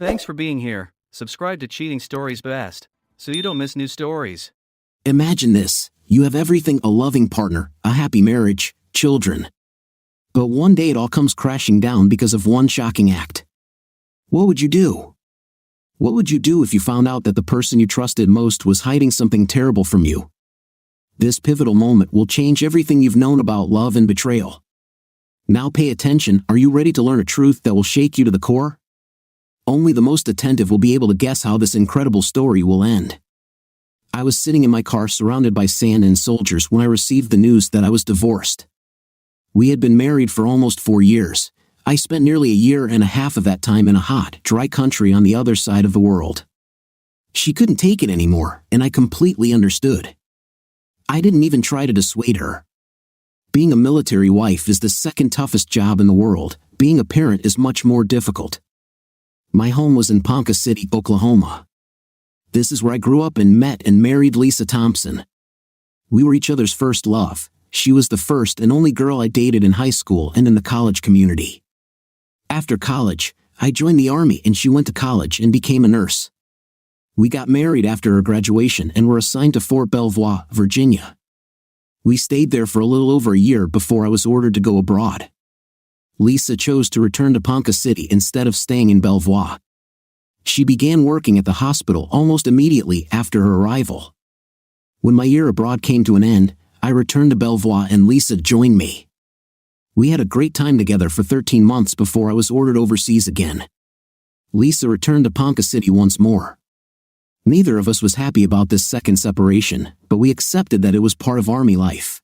Thanks for being here. Subscribe to Cheating Stories Best, so you don't miss new stories. Imagine this. You have everything: a loving partner, a happy marriage, children. But one day it all comes crashing down because of one shocking act. What would you do? What would you do if you found out that the person you trusted most was hiding something terrible from you? This pivotal moment will change everything you've known about love and betrayal. Now pay attention. Are you ready to learn a truth that will shake you to the core? Only the most attentive will be able to guess how this incredible story will end. I was sitting in my car surrounded by sand and soldiers when I received the news that I was divorced. We had been married for almost 4 years. I spent nearly a year and a half of that time in a hot, dry country on the other side of the world. She couldn't take it anymore, and I completely understood. I didn't even try to dissuade her. Being a military wife is the second toughest job in the world. Being a parent is much more difficult. My home was in Ponca City, Oklahoma. This is where I grew up and met and married Lisa Thompson. We were each other's first love. She was the first and only girl I dated in high school and in the college community. After college, I joined the Army and she went to college and became a nurse. We got married after her graduation and were assigned to Fort Belvoir, Virginia. We stayed there for a little over a year before I was ordered to go abroad. Lisa chose to return to Ponca City instead of staying in Belvoir. She began working at the hospital almost immediately after her arrival. When my year abroad came to an end, I returned to Belvoir and Lisa joined me. We had a great time together for 13 months before I was ordered overseas again. Lisa returned to Ponca City once more. Neither of us was happy about this second separation, but we accepted that it was part of Army life.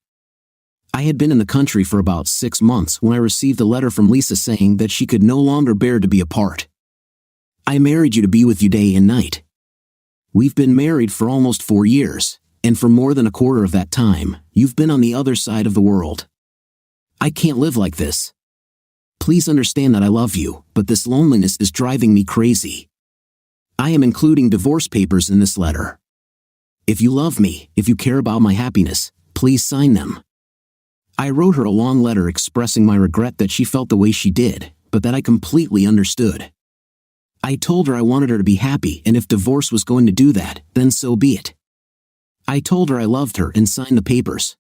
I had been in the country for about 6 months when I received a letter from Lisa saying that she could no longer bear to be apart. I married you to be with you day and night. We've been married for almost 4 years, and for more than a quarter of that time, you've been on the other side of the world. I can't live like this. Please understand that I love you, but this loneliness is driving me crazy. I am including divorce papers in this letter. If you love me, if you care about my happiness, please sign them. I wrote her a long letter expressing my regret that she felt the way she did, but that I completely understood. I told her I wanted her to be happy, and if divorce was going to do that, then so be it. I told her I loved her and signed the papers.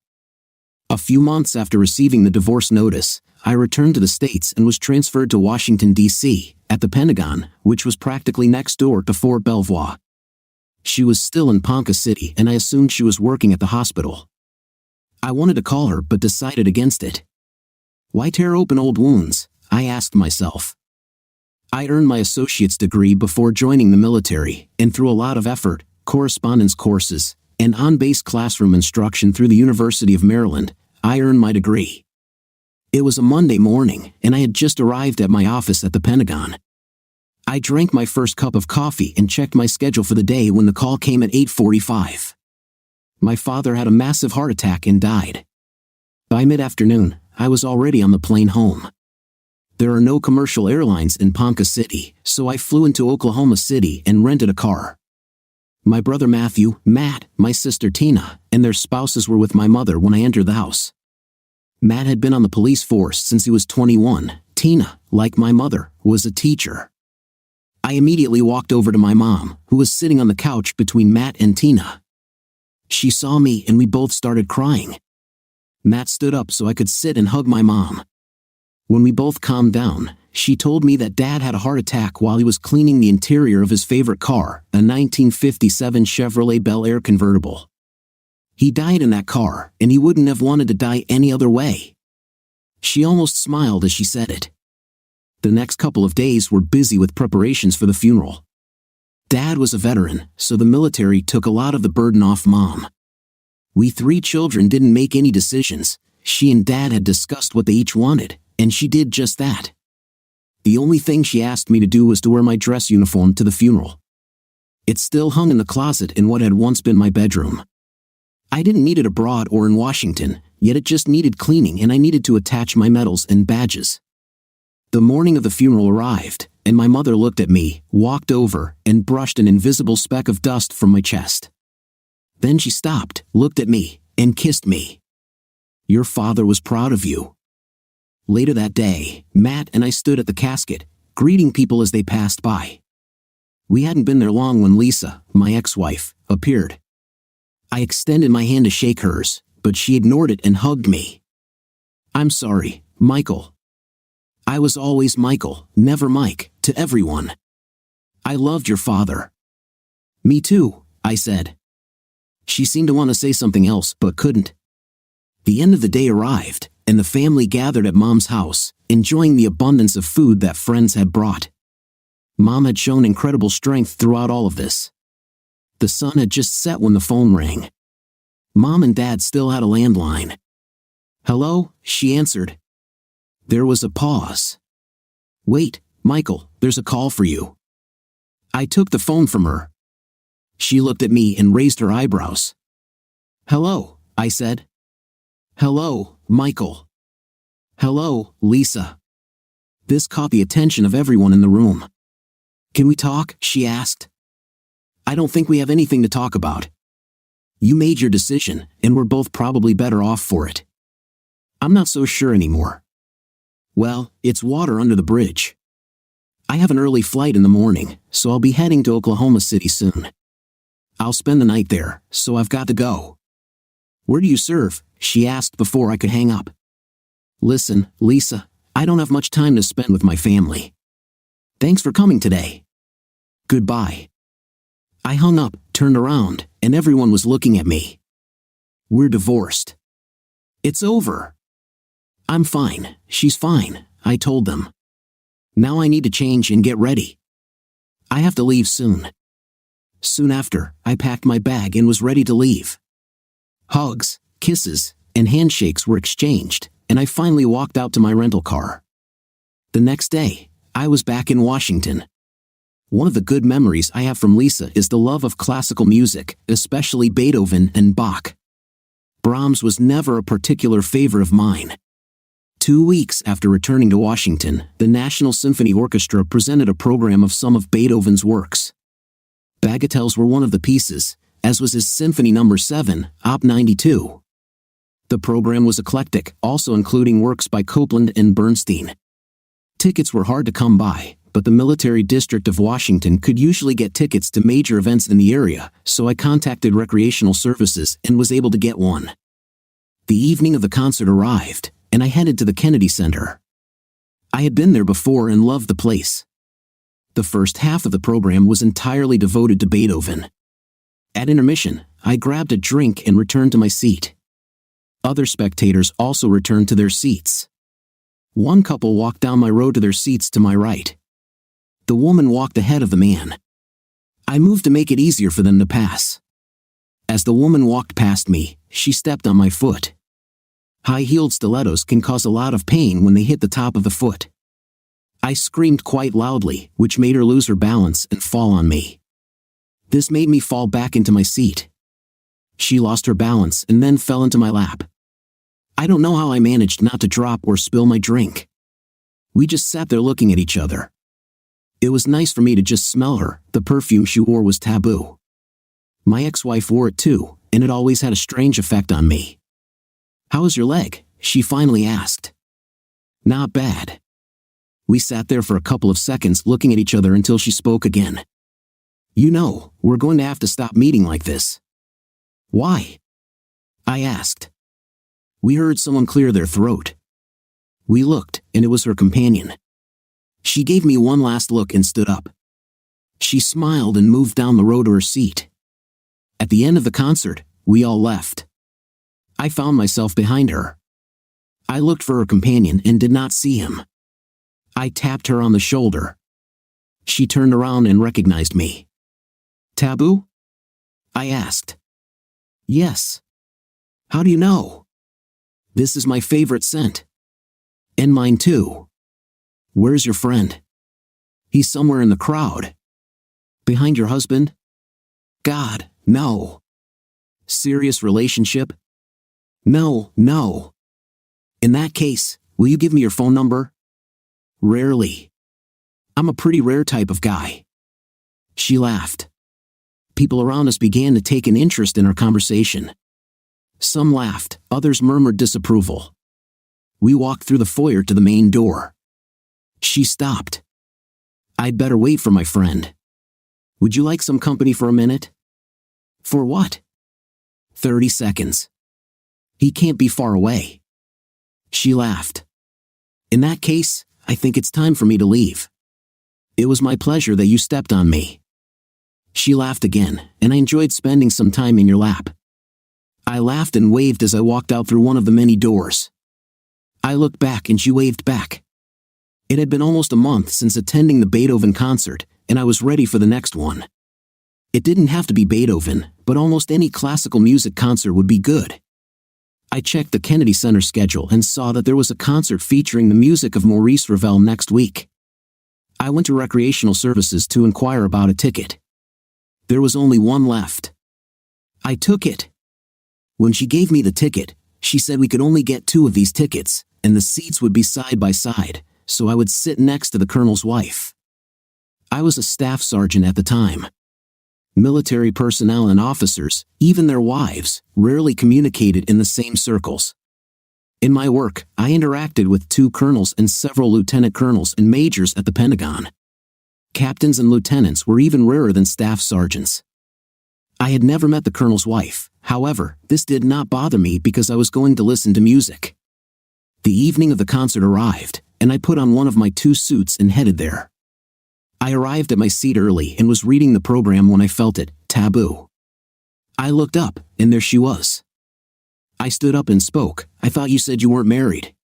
A few months after receiving the divorce notice, I returned to the States and was transferred to Washington, D.C., at the Pentagon, which was practically next door to Fort Belvoir. She was still in Ponca City and I assumed she was working at the hospital. I wanted to call her but decided against it. Why tear open old wounds? I asked myself. I earned my associate's degree before joining the military, and through a lot of effort, correspondence courses, and on-base classroom instruction through the University of Maryland, I earned my degree. It was a Monday morning, and I had just arrived at my office at the Pentagon. I drank my first cup of coffee and checked my schedule for the day when the call came at 8:45. My father had a massive heart attack and died. By mid-afternoon, I was already on the plane home. There are no commercial airlines in Ponca City, so I flew into Oklahoma City and rented a car. My brother Matthew, Matt, my sister Tina, and their spouses were with my mother when I entered the house. Matt had been on the police force since he was 21. Tina, like my mother, was a teacher. I immediately walked over to my mom, who was sitting on the couch between Matt and Tina. She saw me and we both started crying. Matt stood up so I could sit and hug my mom. When we both calmed down, she told me that Dad had a heart attack while he was cleaning the interior of his favorite car, a 1957 Chevrolet Bel Air convertible. He died in that car, and he wouldn't have wanted to die any other way. She almost smiled as she said it. The next couple of days were busy with preparations for the funeral. Dad was a veteran, so the military took a lot of the burden off Mom. We 3 children didn't make any decisions. She and Dad had discussed what they each wanted, and she did just that. The only thing she asked me to do was to wear my dress uniform to the funeral. It still hung in the closet in what had once been my bedroom. I didn't need it abroad or in Washington, yet it just needed cleaning and I needed to attach my medals and badges. The morning of the funeral arrived, and my mother looked at me, walked over, and brushed an invisible speck of dust from my chest. Then she stopped, looked at me, and kissed me. Your father was proud of you. Later that day, Matt and I stood at the casket, greeting people as they passed by. We hadn't been there long when Lisa, my ex-wife, appeared. I extended my hand to shake hers, but she ignored it and hugged me. "I'm sorry, Michael. I was always Michael, never Mike, to everyone. I loved your father." "Me too," I said. She seemed to want to say something else, but couldn't. The end of the day arrived, and the family gathered at Mom's house, enjoying the abundance of food that friends had brought. Mom had shown incredible strength throughout all of this. The sun had just set when the phone rang. Mom and Dad still had a landline. "Hello?" she answered. There was a pause. "Wait, Michael, there's a call for you." I took the phone from her. She looked at me and raised her eyebrows. "Hello," I said. "Hello, Michael." "Hello, Lisa." This caught the attention of everyone in the room. "Can we talk?" she asked. "I don't think we have anything to talk about. You made your decision, and we're both probably better off for it." "I'm not so sure anymore." "Well, it's water under the bridge. I have an early flight in the morning, so I'll be heading to Oklahoma City soon. I'll spend the night there, so I've got to go." "Where do you serve?" she asked before I could hang up. "Listen, Lisa, I don't have much time to spend with my family. Thanks for coming today. Goodbye." I hung up, turned around, and everyone was looking at me. "We're divorced. It's over." "I'm fine, she's fine," I told them. "Now I need to change and get ready. I have to leave soon." Soon after, I packed my bag and was ready to leave. Hugs, kisses, and handshakes were exchanged, and I finally walked out to my rental car. The next day, I was back in Washington. One of the good memories I have from Lisa is the love of classical music, especially Beethoven and Bach. Brahms was never a particular favorite of mine. 2 weeks after returning to Washington, the National Symphony Orchestra presented a program of some of Beethoven's works. Bagatelles were one of the pieces, as was his Symphony No. 7, Op. 92. The program was eclectic, also including works by Copland and Bernstein. Tickets were hard to come by, but the Military District of Washington could usually get tickets to major events in the area, so I contacted recreational services and was able to get one. The evening of the concert arrived, and I headed to the Kennedy Center. I had been there before and loved the place. The first half of the program was entirely devoted to Beethoven. At intermission, I grabbed a drink and returned to my seat. Other spectators also returned to their seats. One couple walked down my road to their seats to my right. The woman walked ahead of the man. I moved to make it easier for them to pass. As the woman walked past me, she stepped on my foot. High-heeled stilettos can cause a lot of pain when they hit the top of the foot. I screamed quite loudly, which made her lose her balance and fall on me. This made me fall back into my seat. She lost her balance and then fell into my lap. I don't know how I managed not to drop or spill my drink. We just sat there looking at each other. It was nice for me to just smell her. The perfume she wore was taboo. My ex-wife wore it too, and it always had a strange effect on me. "How is your leg?" she finally asked. "Not bad." We sat there for a couple of seconds looking at each other until she spoke again. "You know, we're going to have to stop meeting like this." "Why?" I asked. We heard someone clear their throat. We looked, and it was her companion. She gave me one last look and stood up. She smiled and moved down the road to her seat. At the end of the concert, we all left. I found myself behind her. I looked for her companion and did not see him. I tapped her on the shoulder. She turned around and recognized me. "Taboo?" I asked. "Yes." "How do you know?" "This is my favorite scent." "And mine too." "Where's your friend?" "He's somewhere in the crowd." "Behind your husband?" "God, no." "Serious relationship?" "No, no." "In that case, will you give me your phone number?" "Rarely. I'm a pretty rare type of guy." She laughed. People around us began to take an interest in our conversation. Some laughed, others murmured disapproval. We walked through the foyer to the main door. She stopped. "I'd better wait for my friend." Would you like some company for a minute? For what? 30 seconds. He can't be far away. She laughed. In that case, I think it's time for me to leave. It was my pleasure that you stepped on me. She laughed again, and I enjoyed spending some time in your lap. I laughed and waved as I walked out through one of the many doors. I looked back and she waved back. It had been almost a month since attending the Beethoven concert, and I was ready for the next one. It didn't have to be Beethoven, but almost any classical music concert would be good. I checked the Kennedy Center schedule and saw that there was a concert featuring the music of Maurice Ravel next week. I went to recreational services to inquire about a ticket. There was only one left. I took it. When she gave me the ticket, she said we could only get 2 of these tickets, and the seats would be side by side, so I would sit next to the colonel's wife. I was a staff sergeant at the time. Military personnel and officers, even their wives, rarely communicated in the same circles. In my work, I interacted with 2 colonels and several lieutenant colonels and majors at the Pentagon. Captains and lieutenants were even rarer than staff sergeants. I had never met the colonel's wife, however, this did not bother me because I was going to listen to music. The evening of the concert arrived, and I put on one of my 2 suits and headed there. I arrived at my seat early and was reading the program when I felt it, taboo. I looked up, and there she was. I stood up and spoke. I thought you said you weren't married.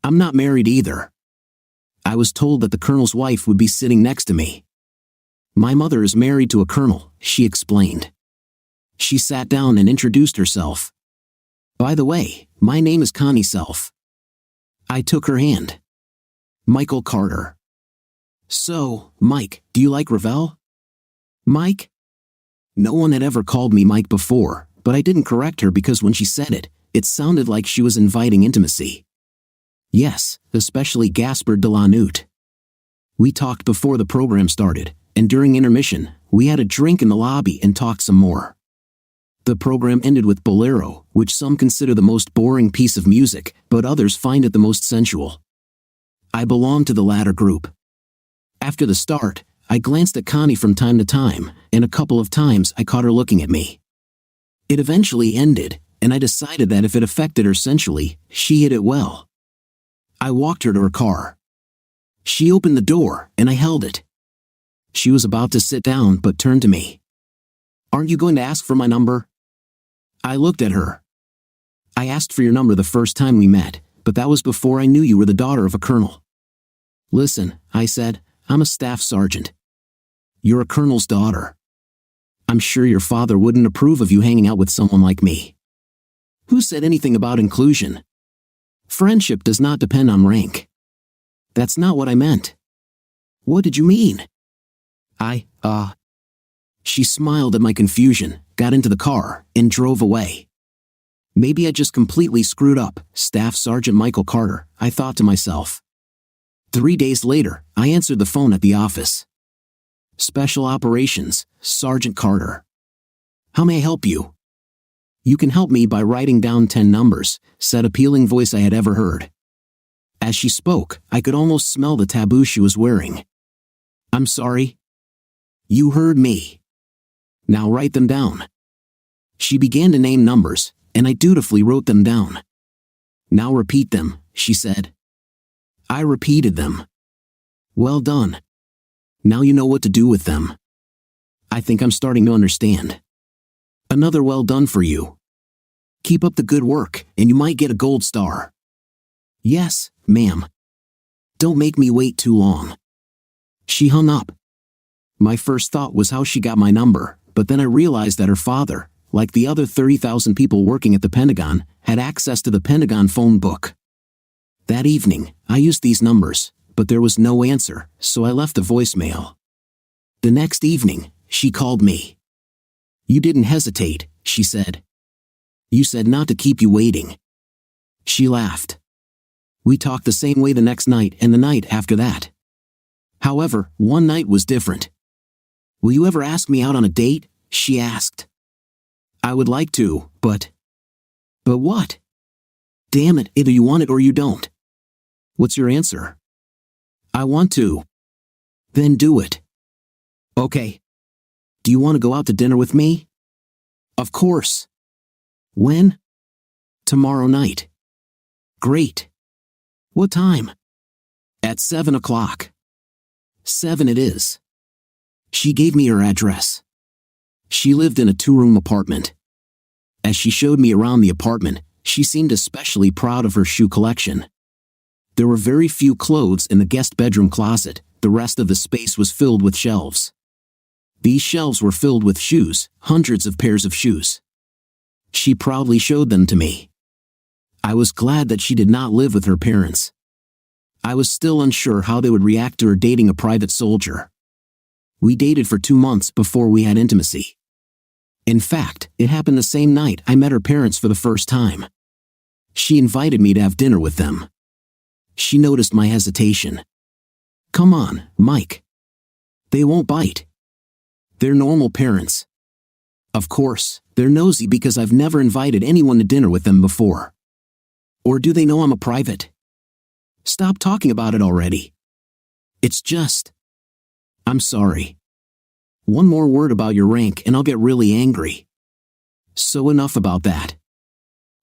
I'm not married either. I was told that the colonel's wife would be sitting next to me. My mother is married to a colonel, she explained. She sat down and introduced herself. By the way, my name is Connie Self. I took her hand. Michael Carter. So, Mike, do you like Ravel? Mike? No one had ever called me Mike before, but I didn't correct her because when she said it, it sounded like she was inviting intimacy. Yes, especially Gaspard de la Noot. We talked before the program started, and during intermission, we had a drink in the lobby and talked some more. The program ended with Bolero, which some consider the most boring piece of music, but others find it the most sensual. I belong to the latter group. After the start, I glanced at Connie from time to time, and a couple of times I caught her looking at me. It eventually ended, and I decided that if it affected her sensually, she hid it well. I walked her to her car. She opened the door, and I held it. She was about to sit down but turned to me. Aren't you going to ask for my number? I looked at her. I asked for your number the first time we met, but that was before I knew you were the daughter of a colonel. Listen, I said, I'm a staff sergeant. You're a colonel's daughter. I'm sure your father wouldn't approve of you hanging out with someone like me. Who said anything about inclusion? Friendship does not depend on rank. That's not what I meant. What did you mean? She smiled at my confusion, got into the car, and drove away. Maybe I just completely screwed up, Staff Sergeant Michael Carter, I thought to myself. 3 days later, I answered the phone at the office. Special Operations, Sergeant Carter. How may I help you? You can help me by writing down 10 numbers, said appealing voice I had ever heard. As she spoke, I could almost smell the taboo she was wearing. I'm sorry. You heard me. Now write them down. She began to name numbers, and I dutifully wrote them down. Now repeat them, she said. I repeated them. Well done. Now you know what to do with them. I think I'm starting to understand. Another well done for you. Keep up the good work, and you might get a gold star. Yes, ma'am. Don't make me wait too long. She hung up. My first thought was how she got my number, but then I realized that her father, like the other 30,000 people working at the Pentagon, had access to the Pentagon phone book. That evening, I used these numbers, but there was no answer, so I left a voicemail. The next evening, she called me. You didn't hesitate, she said. You said not to keep you waiting. She laughed. We talked the same way the next night and the night after that. However, one night was different. Will you ever ask me out on a date? She asked. I would like to, but... But what? Damn it, either you want it or you don't. What's your answer? I want to. Then do it. Okay. Do you want to go out to dinner with me? Of course. When? Tomorrow night. Great. What time? At 7 o'clock. 7 it is. She gave me her address. She lived in a 2-room apartment. As she showed me around the apartment, she seemed especially proud of her shoe collection. There were very few clothes in the guest bedroom closet. The rest of the space was filled with shelves. These shelves were filled with shoes, hundreds of pairs of shoes. She proudly showed them to me. I was glad that she did not live with her parents. I was still unsure how they would react to her dating a private soldier. We dated for 2 months before we had intimacy. In fact, it happened the same night I met her parents for the first time. She invited me to have dinner with them. She noticed my hesitation. Come on, Mike. They won't bite. They're normal parents. Of course, they're nosy because I've never invited anyone to dinner with them before. Or do they know I'm a private? Stop talking about it already. It's just... I'm sorry. One more word about your rank and I'll get really angry. So enough about that.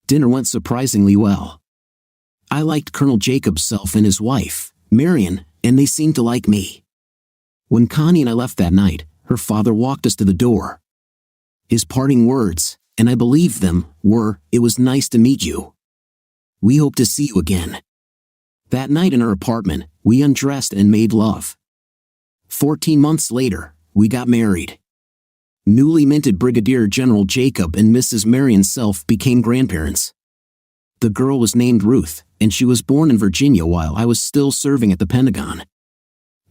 Dinner went surprisingly well. I liked Colonel Jacob's self and his wife, Marion, and they seemed to like me. When Connie and I left that night, her father walked us to the door. His parting words, and I believed them, were, "It was nice to meet you. We hope to see you again." That night in her apartment, we undressed and made love. 14 months later, we got married. Newly minted Brigadier General Jacob and Mrs. Marion Self became grandparents. The girl was named Ruth, and she was born in Virginia while I was still serving at the Pentagon.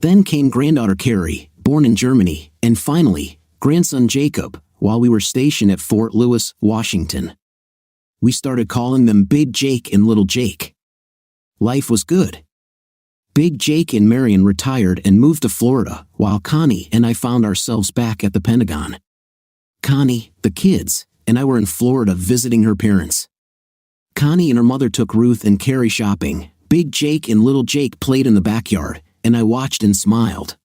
Then came granddaughter Carrie, born in Germany, and finally, grandson Jacob, while we were stationed at Fort Lewis, Washington. We started calling them Big Jake and Little Jake. Life was good. Big Jake and Marion retired and moved to Florida, while Connie and I found ourselves back at the Pentagon. Connie, the kids, and I were in Florida visiting her parents. Connie and her mother took Ruth and Carrie shopping. Big Jake and Little Jake played in the backyard, and I watched and smiled.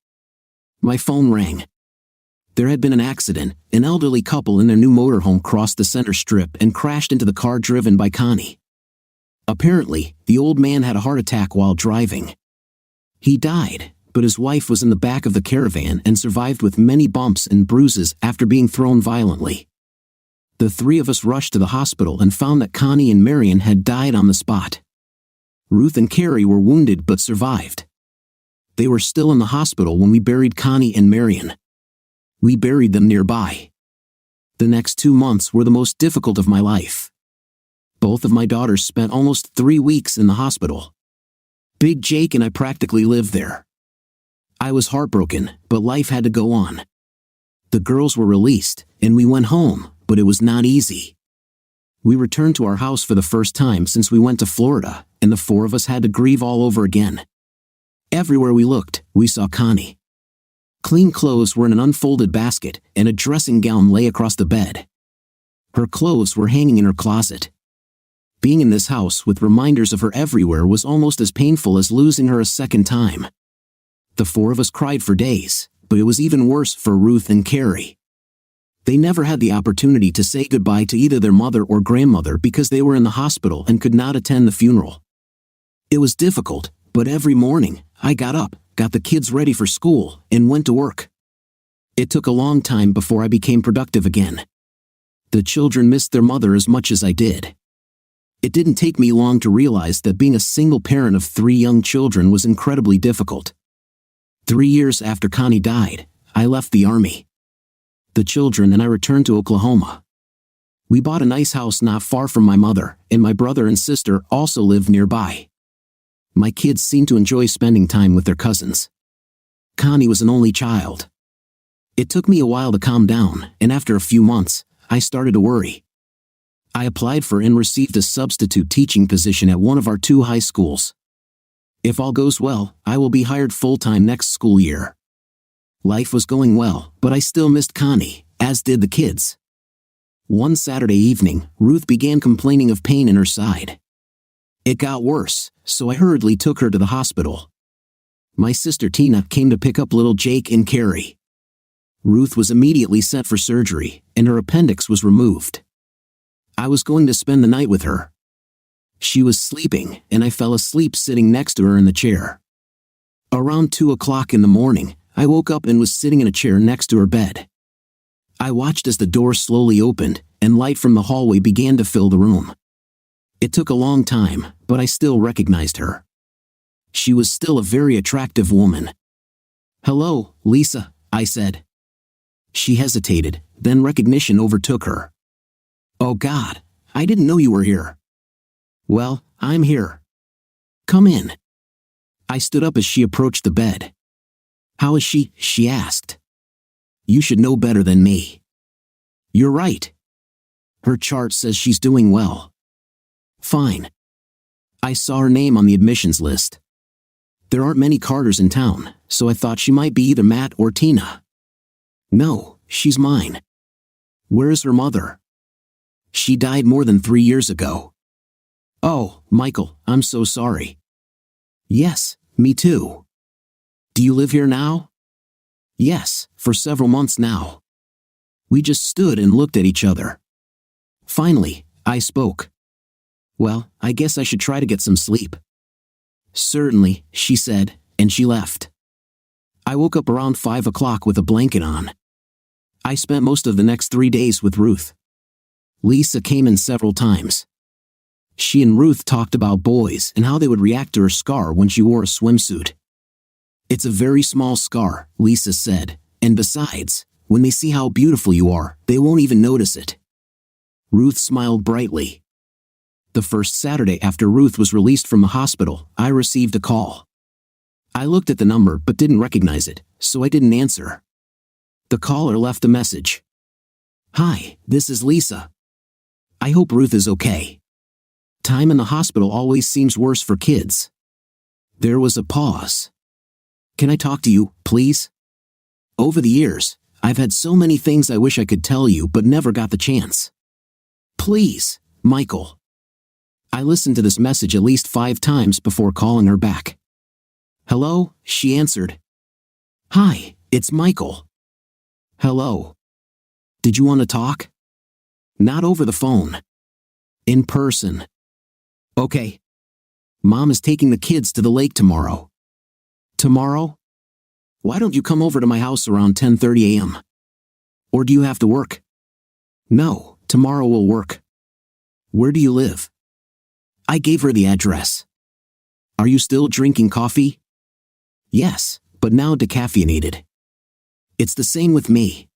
My phone rang. There had been an accident. An elderly couple in their new motorhome crossed the center strip and crashed into the car driven by Connie. Apparently, the old man had a heart attack while driving. He died, but his wife was in the back of the caravan and survived with many bumps and bruises after being thrown violently. The 3 of us rushed to the hospital and found that Connie and Marion had died on the spot. Ruth and Carrie were wounded but survived. They were still in the hospital when we buried Connie and Marion. We buried them nearby. The next 2 months were the most difficult of my life. Both of my daughters spent almost 3 weeks in the hospital. Big Jake and I practically lived there. I was heartbroken, but life had to go on. The girls were released, and we went home, but it was not easy. We returned to our house for the first time since we went to Florida, and the 4 of us had to grieve all over again. Everywhere we looked, we saw Connie. Clean clothes were in an unfolded basket, and a dressing gown lay across the bed. Her clothes were hanging in her closet. Being in this house with reminders of her everywhere was almost as painful as losing her a second time. The 4 of us cried for days, but it was even worse for Ruth and Carrie. They never had the opportunity to say goodbye to either their mother or grandmother because they were in the hospital and could not attend the funeral. It was difficult, but every morning, I got up, got the kids ready for school, and went to work. It took a long time before I became productive again. The children missed their mother as much as I did. It didn't take me long to realize that being a single parent of 3 young children was incredibly difficult. 3 years after Connie died, I left the Army. The children and I returned to Oklahoma. We bought a nice house not far from my mother, and my brother and sister also lived nearby. My kids seemed to enjoy spending time with their cousins. Connie was an only child. It took me a while to calm down, and after a few months, I started to worry. I applied for and received a substitute teaching position at one of our 2 high schools. If all goes well, I will be hired full-time next school year. Life was going well, but I still missed Connie, as did the kids. One Saturday evening, Ruth began complaining of pain in her side. It got worse, so I hurriedly took her to the hospital. My sister Tina came to pick up little Jake and Carrie. Ruth was immediately sent for surgery, and her appendix was removed. I was going to spend the night with her. She was sleeping, and I fell asleep sitting next to her in the chair. Around 2 o'clock in the morning, I woke up and was sitting in a chair next to her bed. I watched as the door slowly opened, and light from the hallway began to fill the room. It took a long time, but I still recognized her. She was still a very attractive woman. "Hello, Lisa," I said. She hesitated, then recognition overtook her. "Oh God, I didn't know you were here." "Well, I'm here. Come in." I stood up as she approached the bed. "How is she?" she asked. "You should know better than me." "You're right. Her chart says she's doing well." "Fine." I saw her name on the admissions list. There aren't many Carters in town, so I thought she might be either Matt or Tina. "No, she's mine." "Where is her mother?" "She died more than 3 years ago." "Oh, Michael, I'm so sorry." "Yes, me too." "Do you live here now?" "Yes, for several months now." We just stood and looked at each other. Finally, I spoke. "Well, I guess I should try to get some sleep." "Certainly," she said, and she left. I woke up around 5 o'clock with a blanket on. I spent most of the next 3 days with Ruth. Lisa came in several times. She and Ruth talked about boys and how they would react to her scar when she wore a swimsuit. "It's a very small scar," Lisa said, "and besides, when they see how beautiful you are, they won't even notice it." Ruth smiled brightly. The first Saturday after Ruth was released from the hospital, I received a call. I looked at the number but didn't recognize it, so I didn't answer. The caller left a message. "Hi, this is Lisa. I hope Ruth is okay. Time in the hospital always seems worse for kids." There was a pause. "Can I talk to you, please? Over the years, I've had so many things I wish I could tell you but never got the chance. Please, Michael." I listened to this message at least 5 times before calling her back. "Hello," she answered. "Hi, it's Michael." "Hello. Did you want to talk?" "Not over the phone. In person." "Okay. Mom is taking the kids to the lake tomorrow." "Tomorrow? Why don't you come over to my house around 10:30 a.m.? Or do you have to work?" "No, tomorrow will work." "Where do you live?" I gave her the address. "Are you still drinking coffee?" "Yes, but now decaffeinated." "It's the same with me."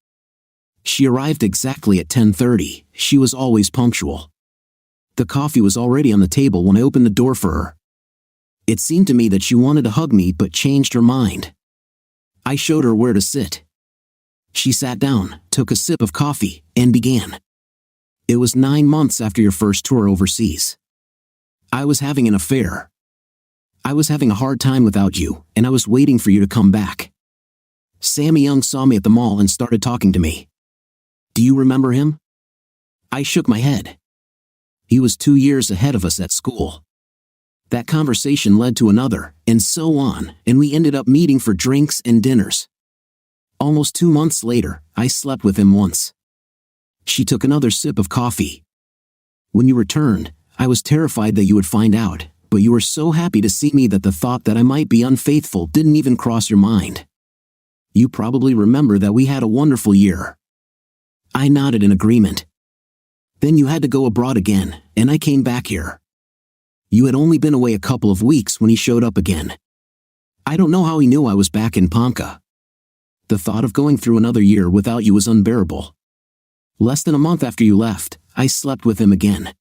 She arrived exactly at 10:30. She was always punctual. The coffee was already on the table when I opened the door for her. It seemed to me that she wanted to hug me but changed her mind. I showed her where to sit. She sat down, took a sip of coffee, and began. "It was 9 months after your first tour overseas. I was having an affair. I was having a hard time without you, and I was waiting for you to come back. Sammy Young saw me at the mall and started talking to me. Do you remember him?" I shook my head. He was 2 years ahead of us at school. That conversation led to another, and so on, and we ended up meeting for drinks and dinners. Almost 2 months later, I slept with him once. She took another sip of coffee. "When you returned, I was terrified that you would find out, but you were so happy to see me that the thought that I might be unfaithful didn't even cross your mind. You probably remember that we had a wonderful year." I nodded in agreement. "Then you had to go abroad again, and I came back here. You had only been away a couple of weeks when he showed up again. I don't know how he knew I was back in Ponca. The thought of going through another year without you was unbearable. Less than a month after you left, I slept with him again."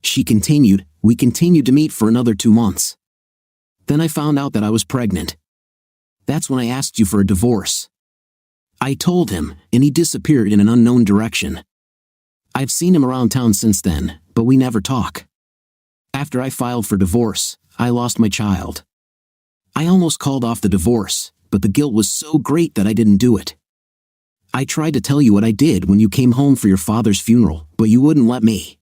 She continued. "We continued to meet for another 2 months. Then I found out that I was pregnant. That's when I asked you for a divorce. I told him, and he disappeared in an unknown direction. I've seen him around town since then, but we never talk. After I filed for divorce, I lost my child. I almost called off the divorce, but the guilt was so great that I didn't do it. I tried to tell you what I did when you came home for your father's funeral, but you wouldn't let me.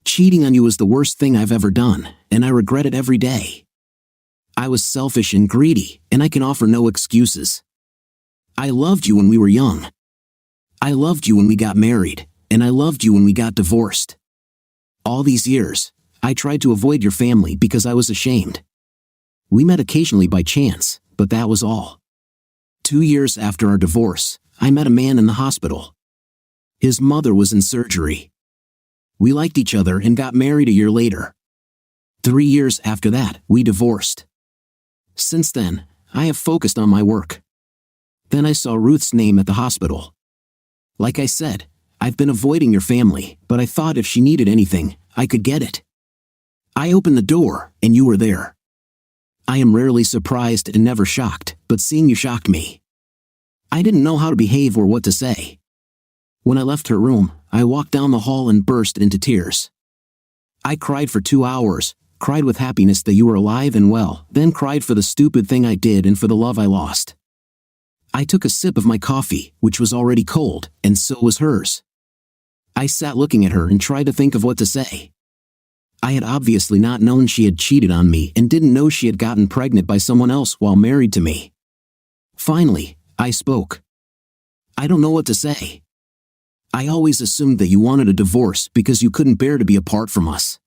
Cheating on you was the worst thing I've ever done, and I regret it every day. I was selfish and greedy, and I can offer no excuses. I loved you when we were young. I loved you when we got married, and I loved you when we got divorced. All these years, I tried to avoid your family because I was ashamed. We met occasionally by chance, but that was all. 2 years after our divorce, I met a man in the hospital. His mother was in surgery. We liked each other and got married a year later. 3 years after that, we divorced. Since then, I have focused on my work. Then I saw Ruth's name at the hospital. Like I said, I've been avoiding your family, but I thought if she needed anything, I could get it. I opened the door, and you were there. I am rarely surprised and never shocked, but seeing you shocked me. I didn't know how to behave or what to say. When I left her room, I walked down the hall and burst into tears. I cried for 2 hours, cried with happiness that you were alive and well, then cried for the stupid thing I did and for the love I lost. I took a sip of my coffee, which was already cold, and so was hers. I sat looking at her and tried to think of what to say. I had obviously not known she had cheated on me and didn't know she had gotten pregnant by someone else while married to me. Finally, I spoke. I don't know what to say. I always assumed that you wanted a divorce because you couldn't bear to be apart from us.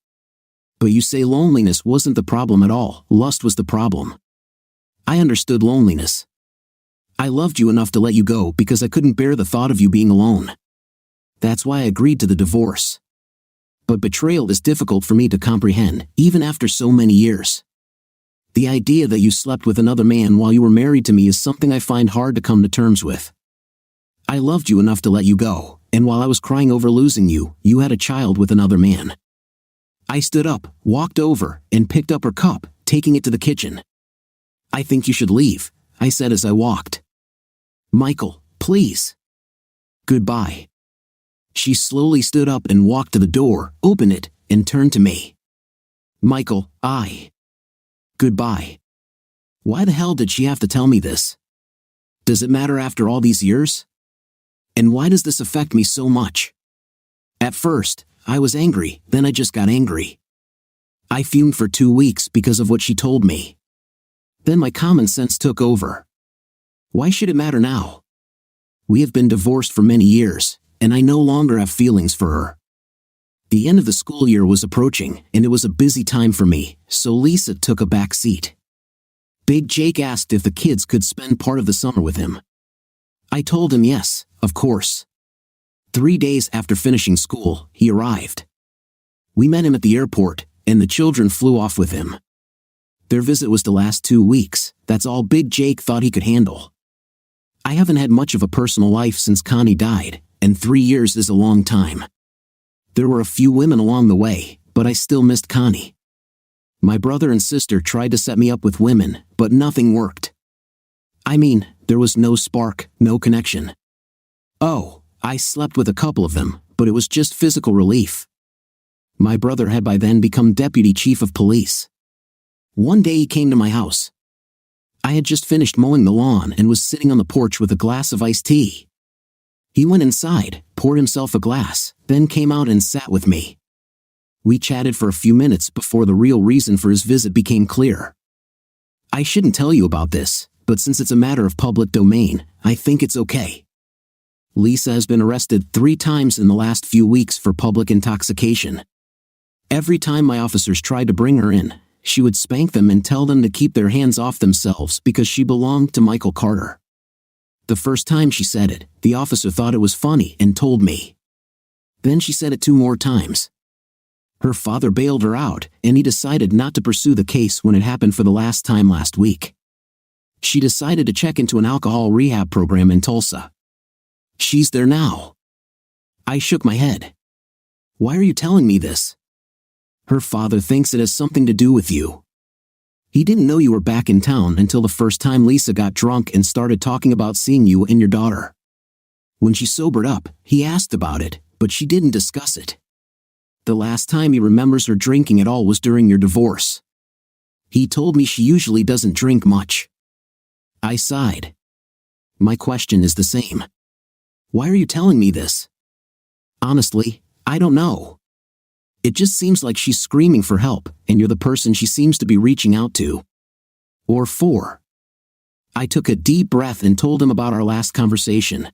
But you say loneliness wasn't the problem at all, lust was the problem. I understood loneliness. I loved you enough to let you go because I couldn't bear the thought of you being alone. That's why I agreed to the divorce. But betrayal is difficult for me to comprehend, even after so many years. The idea that you slept with another man while you were married to me is something I find hard to come to terms with. I loved you enough to let you go, and while I was crying over losing you, you had a child with another man. I stood up, walked over, and picked up her cup, taking it to the kitchen. I think you should leave, I said as I walked. Michael, please. Goodbye. She slowly stood up and walked to the door, opened it, and turned to me. Michael, Goodbye. Why the hell did she have to tell me this? Does it matter after all these years? And why does this affect me so much? At first, I was angry, then I just got angry. I fumed for 2 weeks because of what she told me. Then my common sense took over. Why should it matter now? We have been divorced for many years, and I no longer have feelings for her. The end of the school year was approaching, and it was a busy time for me, so Lisa took a back seat. Big Jake asked if the kids could spend part of the summer with him. I told him yes, of course. 3 days after finishing school, he arrived. We met him at the airport, and the children flew off with him. Their visit was to last 2 weeks, that's all Big Jake thought he could handle. I haven't had much of a personal life since Connie died, and 3 years is a long time. There were a few women along the way, but I still missed Connie. My brother and sister tried to set me up with women, but nothing worked. I mean, there was no spark, no connection. Oh, I slept with a couple of them, but it was just physical relief. My brother had by then become deputy chief of police. One day he came to my house. I had just finished mowing the lawn and was sitting on the porch with a glass of iced tea. He went inside, poured himself a glass, then came out and sat with me. We chatted for a few minutes before the real reason for his visit became clear. I shouldn't tell you about this, but since it's a matter of public domain, I think it's okay. Lisa has been arrested 3 times in the last few weeks for public intoxication. Every time my officers tried to bring her in, she would spank them and tell them to keep their hands off themselves because she belonged to Michael Carter. The first time she said it, the officer thought it was funny and told me. Then she said it 2 more times. Her father bailed her out, and he decided not to pursue the case when it happened for the last time last week. She decided to check into an alcohol rehab program in Tulsa. She's there now. I shook my head. Why are you telling me this? Her father thinks it has something to do with you. He didn't know you were back in town until the first time Lisa got drunk and started talking about seeing you and your daughter. When she sobered up, he asked about it, but she didn't discuss it. The last time he remembers her drinking at all was during your divorce. He told me she usually doesn't drink much. I sighed. My question is the same. Why are you telling me this? Honestly, I don't know. It just seems like she's screaming for help, and you're the person she seems to be reaching out to. Or for. I took a deep breath and told him about our last conversation.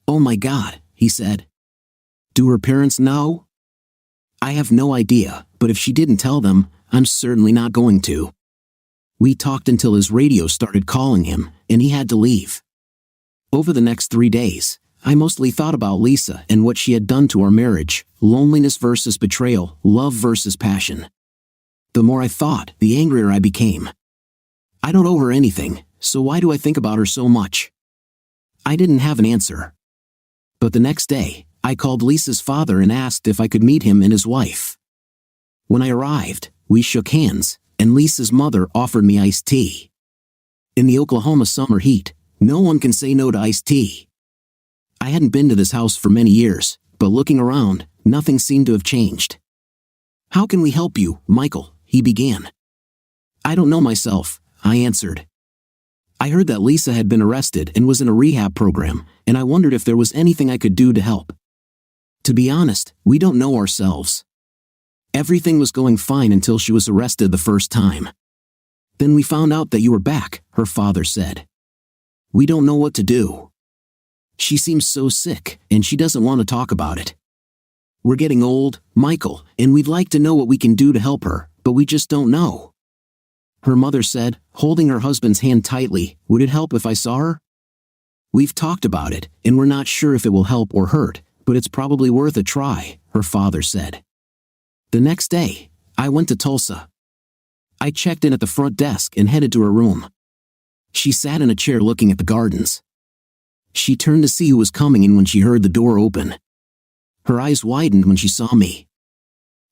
"Oh my God," he said. "Do her parents know?" "I have no idea, but if she didn't tell them, I'm certainly not going to." We talked until his radio started calling him, and he had to leave. Over the next 3 days, I mostly thought about Lisa and what she had done to our marriage, loneliness versus betrayal, love versus passion. The more I thought, the angrier I became. I don't owe her anything, so why do I think about her so much? I didn't have an answer. But the next day, I called Lisa's father and asked if I could meet him and his wife. When I arrived, we shook hands, and Lisa's mother offered me iced tea. In the Oklahoma summer heat, no one can say no to iced tea. I hadn't been to this house for many years, but looking around, nothing seemed to have changed. "How can we help you, Michael?" he began. "I don't know myself," I answered. I heard that Lisa had been arrested and was in a rehab program, and I wondered if there was anything I could do to help. To be honest, we don't know ourselves. Everything was going fine until she was arrested the first time. "Then we found out that you were back," her father said. "We don't know what to do. She seems so sick, and she doesn't want to talk about it. We're getting old, Michael, and we'd like to know what we can do to help her, but we just don't know." Her mother said, holding her husband's hand tightly, "Would it help if I saw her?" "We've talked about it, and we're not sure if it will help or hurt, but it's probably worth a try," her father said. The next day, I went to Tulsa. I checked in at the front desk and headed to her room. She sat in a chair looking at the gardens. She turned to see who was coming in when she heard the door open. Her eyes widened when she saw me.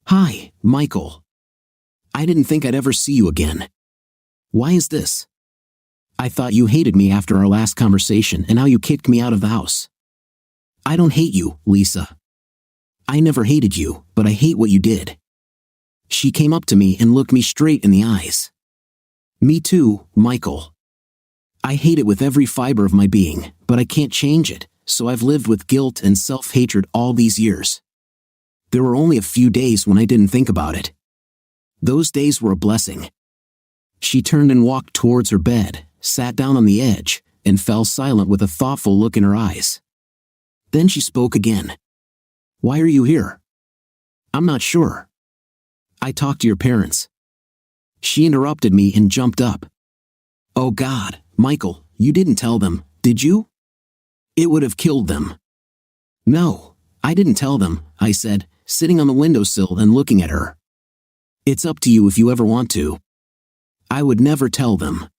"Hi, Michael. I didn't think I'd ever see you again. Why is this? I thought you hated me after our last conversation and how you kicked me out of the house." "I don't hate you, Lisa. I never hated you, but I hate what you did." She came up to me and looked me straight in the eyes. "Me too, Michael. I hate it with every fiber of my being, but I can't change it, so I've lived with guilt and self-hatred all these years. There were only a few days when I didn't think about it. Those days were a blessing." She turned and walked towards her bed, sat down on the edge, and fell silent with a thoughtful look in her eyes. Then she spoke again. "Why are you here?" "I'm not sure. I talked to your parents." She interrupted me and jumped up. "Oh God, Michael, you didn't tell them, did you? It would have killed them." "No, I didn't tell them," I said, sitting on the windowsill and looking at her. "It's up to you if you ever want to. I would never tell them.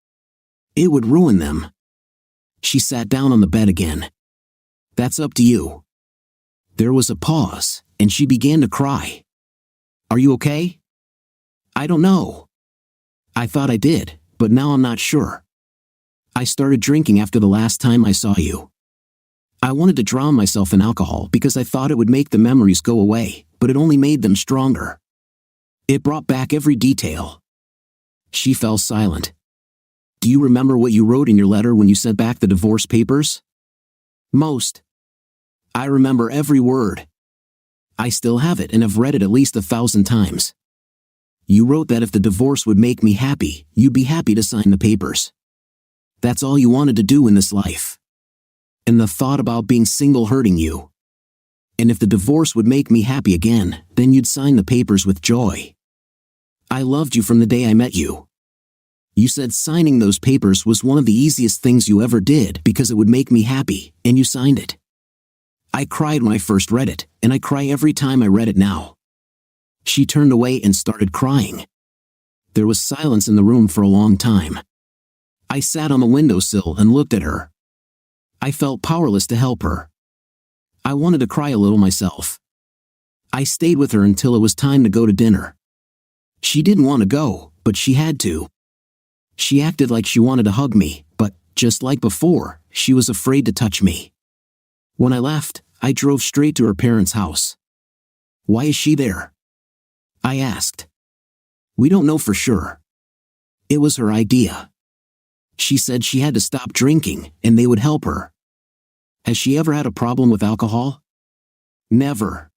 It would ruin them." She sat down on the bed again. "That's up to you." There was a pause, and she began to cry. "Are you okay?" "I don't know. I thought I did, but now I'm not sure. I started drinking after the last time I saw you. I wanted to drown myself in alcohol because I thought it would make the memories go away, but it only made them stronger. It brought back every detail." She fell silent. "Do you remember what you wrote in your letter when you sent back the divorce papers?" "Most. I remember every word. I still have it and have read it at least 1,000 times. You wrote that if the divorce would make me happy, you'd be happy to sign the papers. That's all you wanted to do in this life. And the thought about being single hurting you. And if the divorce would make me happy again, then you'd sign the papers with joy. I loved you from the day I met you. You said signing those papers was one of the easiest things you ever did because it would make me happy, and you signed it. I cried when I first read it, and I cry every time I read it now." She turned away and started crying. There was silence in the room for a long time. I sat on the windowsill and looked at her. I felt powerless to help her. I wanted to cry a little myself. I stayed with her until it was time to go to dinner. She didn't want to go, but she had to. She acted like she wanted to hug me, but, just like before, she was afraid to touch me. When I left, I drove straight to her parents' house. "Why is she there?" I asked. "We don't know for sure. It was her idea. She said she had to stop drinking, and they would help her." "Has she ever had a problem with alcohol?" "Never."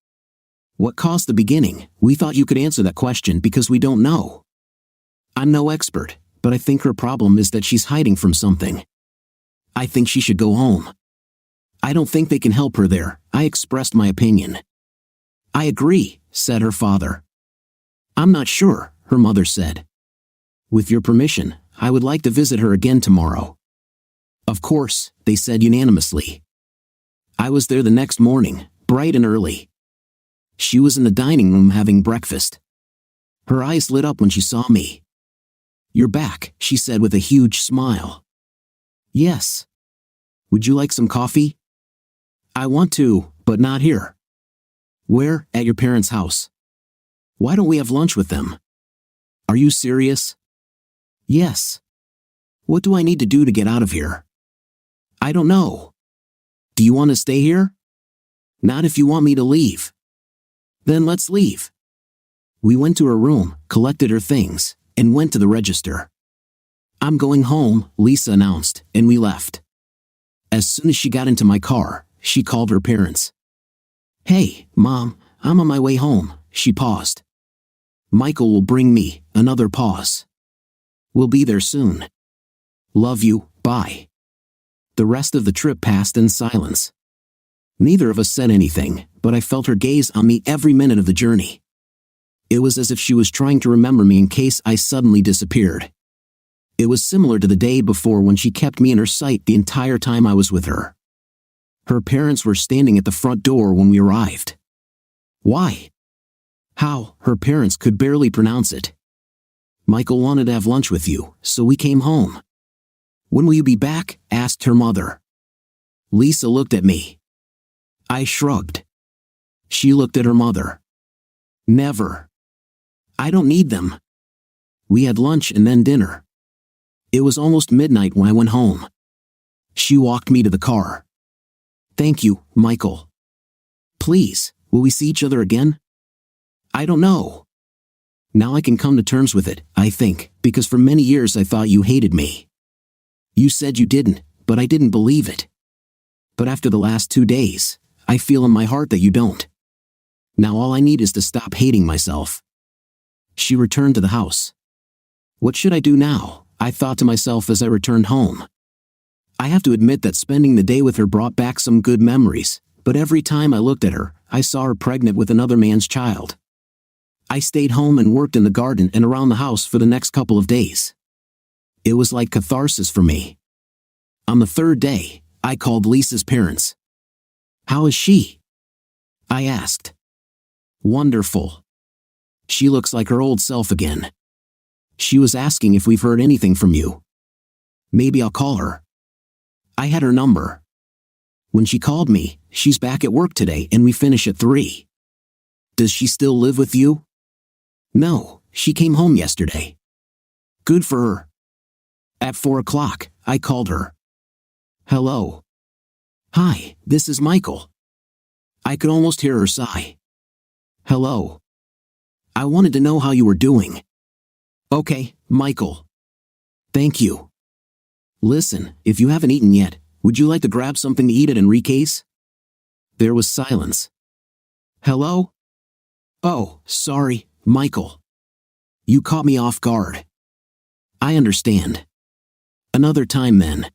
"What caused the beginning?" "We thought you could answer that question because we don't know. I'm no expert, but but I think her problem is that she's hiding from something. I think she should go home. I don't think they can help her there, I expressed my opinion. I agree, said her father. I'm not sure, her mother said. With your permission, I would like to visit her again tomorrow. Of course, they said unanimously. I was there the next morning, bright and early. She was in the dining room having breakfast. Her eyes lit up when she saw me. You're back, she said with a huge smile. Yes. Would you like some coffee? I want to, but not here. Where? At your parents' house. Why don't we have lunch with them? Are you serious? Yes. What do I need to do to get out of here? I don't know. Do you want to stay here? Not if you want me to leave. Then let's leave. We went to her room, collected her things, and went to the register. I'm going home, Lisa announced, and we left. As soon as she got into my car, she called her parents. Hey, Mom, I'm on my way home, she paused. Michael will bring me, another pause. We'll be there soon. Love you, bye. The rest of the trip passed in silence. Neither of us said anything, but I felt her gaze on me every minute of the journey. It was as if she was trying to remember me in case I suddenly disappeared. It was similar to the day before when she kept me in her sight the entire time I was with her. Her parents were standing at the front door when we arrived. Why? How? Her parents could barely pronounce it. Michael wanted to have lunch with you, so we came home. When will you be back? Asked her mother. Lisa looked at me. I shrugged. She looked at her mother. Never. I don't need them. We had lunch and then dinner. It was almost midnight when I went home. She walked me to the car. Thank you, Michael. Please, will we see each other again? I don't know. Now I can come to terms with it, I think, because for many years I thought you hated me. You said you didn't, but I didn't believe it. But after the last 2 days, I feel in my heart that you don't. Now all I need is to stop hating myself. She returned to the house. What should I do now? I thought to myself as I returned home. I have to admit that spending the day with her brought back some good memories, but every time I looked at her, I saw her pregnant with another man's child. I stayed home and worked in the garden and around the house for the next couple of days. It was like catharsis for me. On the third day, I called Lisa's parents. How is she? I asked. Wonderful. She looks like her old self again. She was asking if we've heard anything from you. Maybe I'll call her. I had her number. When she called me, she's back at work today and we finish at 3. Does she still live with you? No, she came home yesterday. Good for her. At 4 o'clock, I called her. Hello. Hi, this is Michael. I could almost hear her sigh. Hello. I wanted to know how you were doing. Okay, Michael. Thank you. Listen, if you haven't eaten yet, would you like to grab something to eat at Enrique's? There was silence. Hello? Oh, sorry, Michael. You caught me off guard. I understand. Another time then.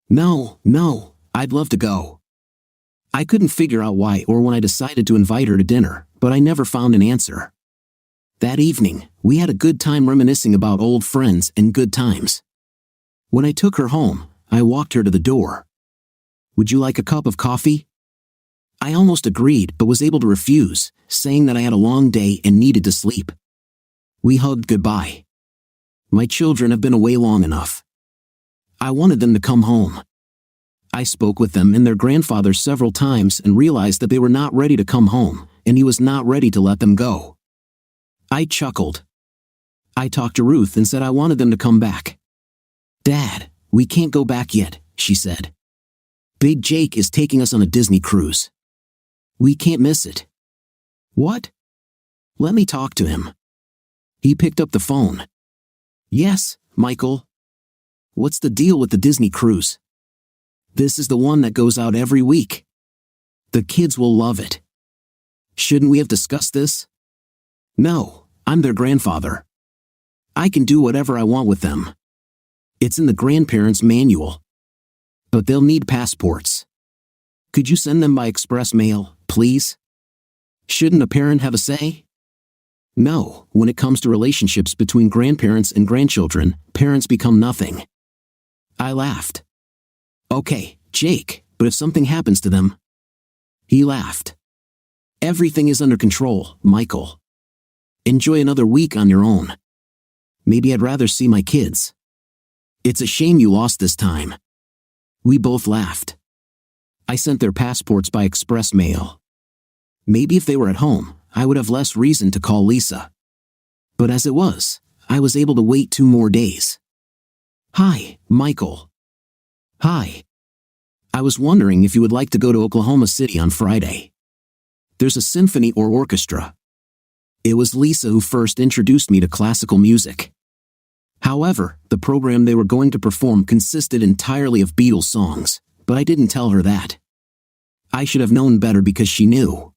No, I'd love to go. I couldn't figure out why or when I decided to invite her to dinner, but I never found an answer. That evening, we had a good time reminiscing about old friends and good times. When I took her home, I walked her to the door. Would you like a cup of coffee? I almost agreed but was able to refuse, saying that I had a long day and needed to sleep. We hugged goodbye. My children have been away long enough. I wanted them to come home. I spoke with them and their grandfather several times and realized that they were not ready to come home, and he was not ready to let them go. I chuckled. I talked to Ruth and said I wanted them to come back. Dad, we can't go back yet, she said. Big Jake is taking us on a Disney cruise. We can't miss it. What? Let me talk to him. He picked up the phone. Yes, Michael. What's the deal with the Disney cruise? This is the one that goes out every week. The kids will love it. Shouldn't we have discussed this? No, I'm their grandfather. I can do whatever I want with them. It's in the grandparents' manual. But they'll need passports. Could you send them by express mail, please? Shouldn't a parent have a say? No, when it comes to relationships between grandparents and grandchildren, parents become nothing. I laughed. Okay, Jake, but if something happens to them? He laughed. Everything is under control, Michael. Enjoy another week on your own. Maybe I'd rather see my kids. It's a shame you lost this time. We both laughed. I sent their passports by express mail. Maybe if they were at home, I would have less reason to call Lisa. But as it was, I was able to wait 2 more days. Hi, Michael. Hi. I was wondering if you would like to go to Oklahoma City on Friday. There's a symphony or orchestra. It was Lisa who first introduced me to classical music. However, the program they were going to perform consisted entirely of Beatles songs, but I didn't tell her that. I should have known better because she knew.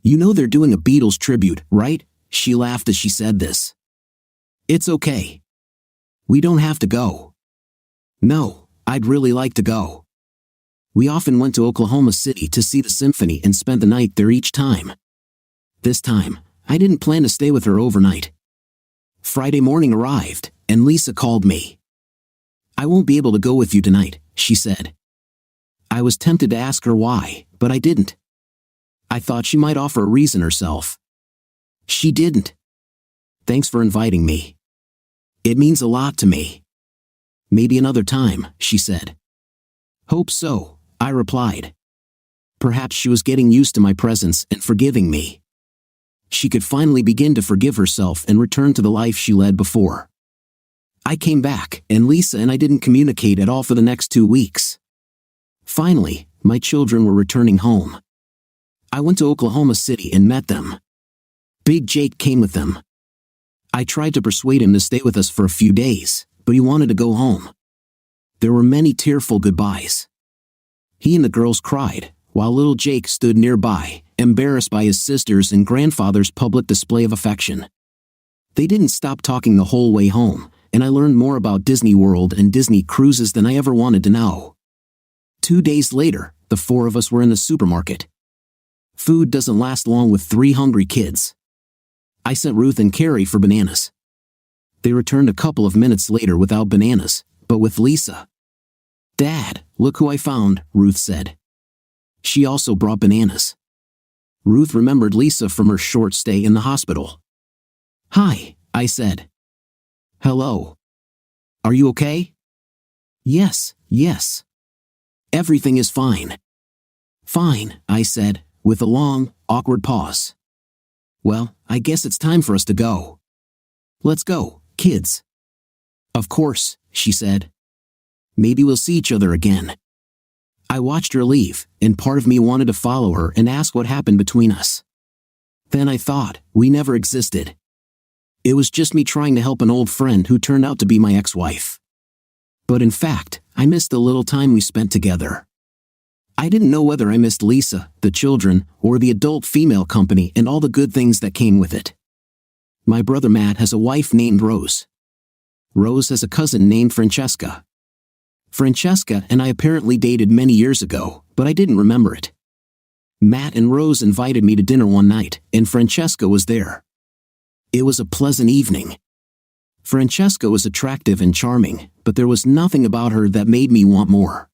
You know they're doing a Beatles tribute, right? She laughed as she said this. It's okay. We don't have to go. No, I'd really like to go. We often went to Oklahoma City to see the symphony and spent the night there each time. This time, I didn't plan to stay with her overnight. Friday morning arrived, and Lisa called me. I won't be able to go with you tonight, she said. I was tempted to ask her why, but I didn't. I thought she might offer a reason herself. She didn't. Thanks for inviting me. It means a lot to me. Maybe another time, she said. Hope so, I replied. Perhaps she was getting used to my presence and forgiving me. She could finally begin to forgive herself and return to the life she led before. I came back, and Lisa and I didn't communicate at all for the next 2 weeks. Finally, my children were returning home. I went to Oklahoma City and met them. Big Jake came with them. I tried to persuade him to stay with us for a few days, but he wanted to go home. There were many tearful goodbyes. He and the girls cried, while little Jake stood nearby, embarrassed by his sisters and grandfather's public display of affection. They didn't stop talking the whole way home, and I learned more about Disney World and Disney cruises than I ever wanted to know. 2 days later, the 4 of us were in the supermarket. Food doesn't last long with 3 hungry kids. I sent Ruth and Carrie for bananas. They returned a couple of minutes later without bananas, but with Lisa. Dad, look who I found, Ruth said. She also brought bananas. Ruth remembered Lisa from her short stay in the hospital. Hi, I said. Hello. Are you okay? Yes. Everything is fine. Fine, I said, with a long, awkward pause. Well, I guess it's time for us to go. Let's go, kids. Of course, she said. Maybe we'll see each other again. I watched her leave, and part of me wanted to follow her and ask what happened between us. Then I thought, we never existed. It was just me trying to help an old friend who turned out to be my ex-wife. But in fact, I missed the little time we spent together. I didn't know whether I missed Lisa, the children, or the adult female company and all the good things that came with it. My brother Matt has a wife named Rose. Rose has a cousin named Francesca. Francesca and I apparently dated many years ago, but I didn't remember it. Matt and Rose invited me to dinner one night, and Francesca was there. It was a pleasant evening. Francesca was attractive and charming, but there was nothing about her that made me want more.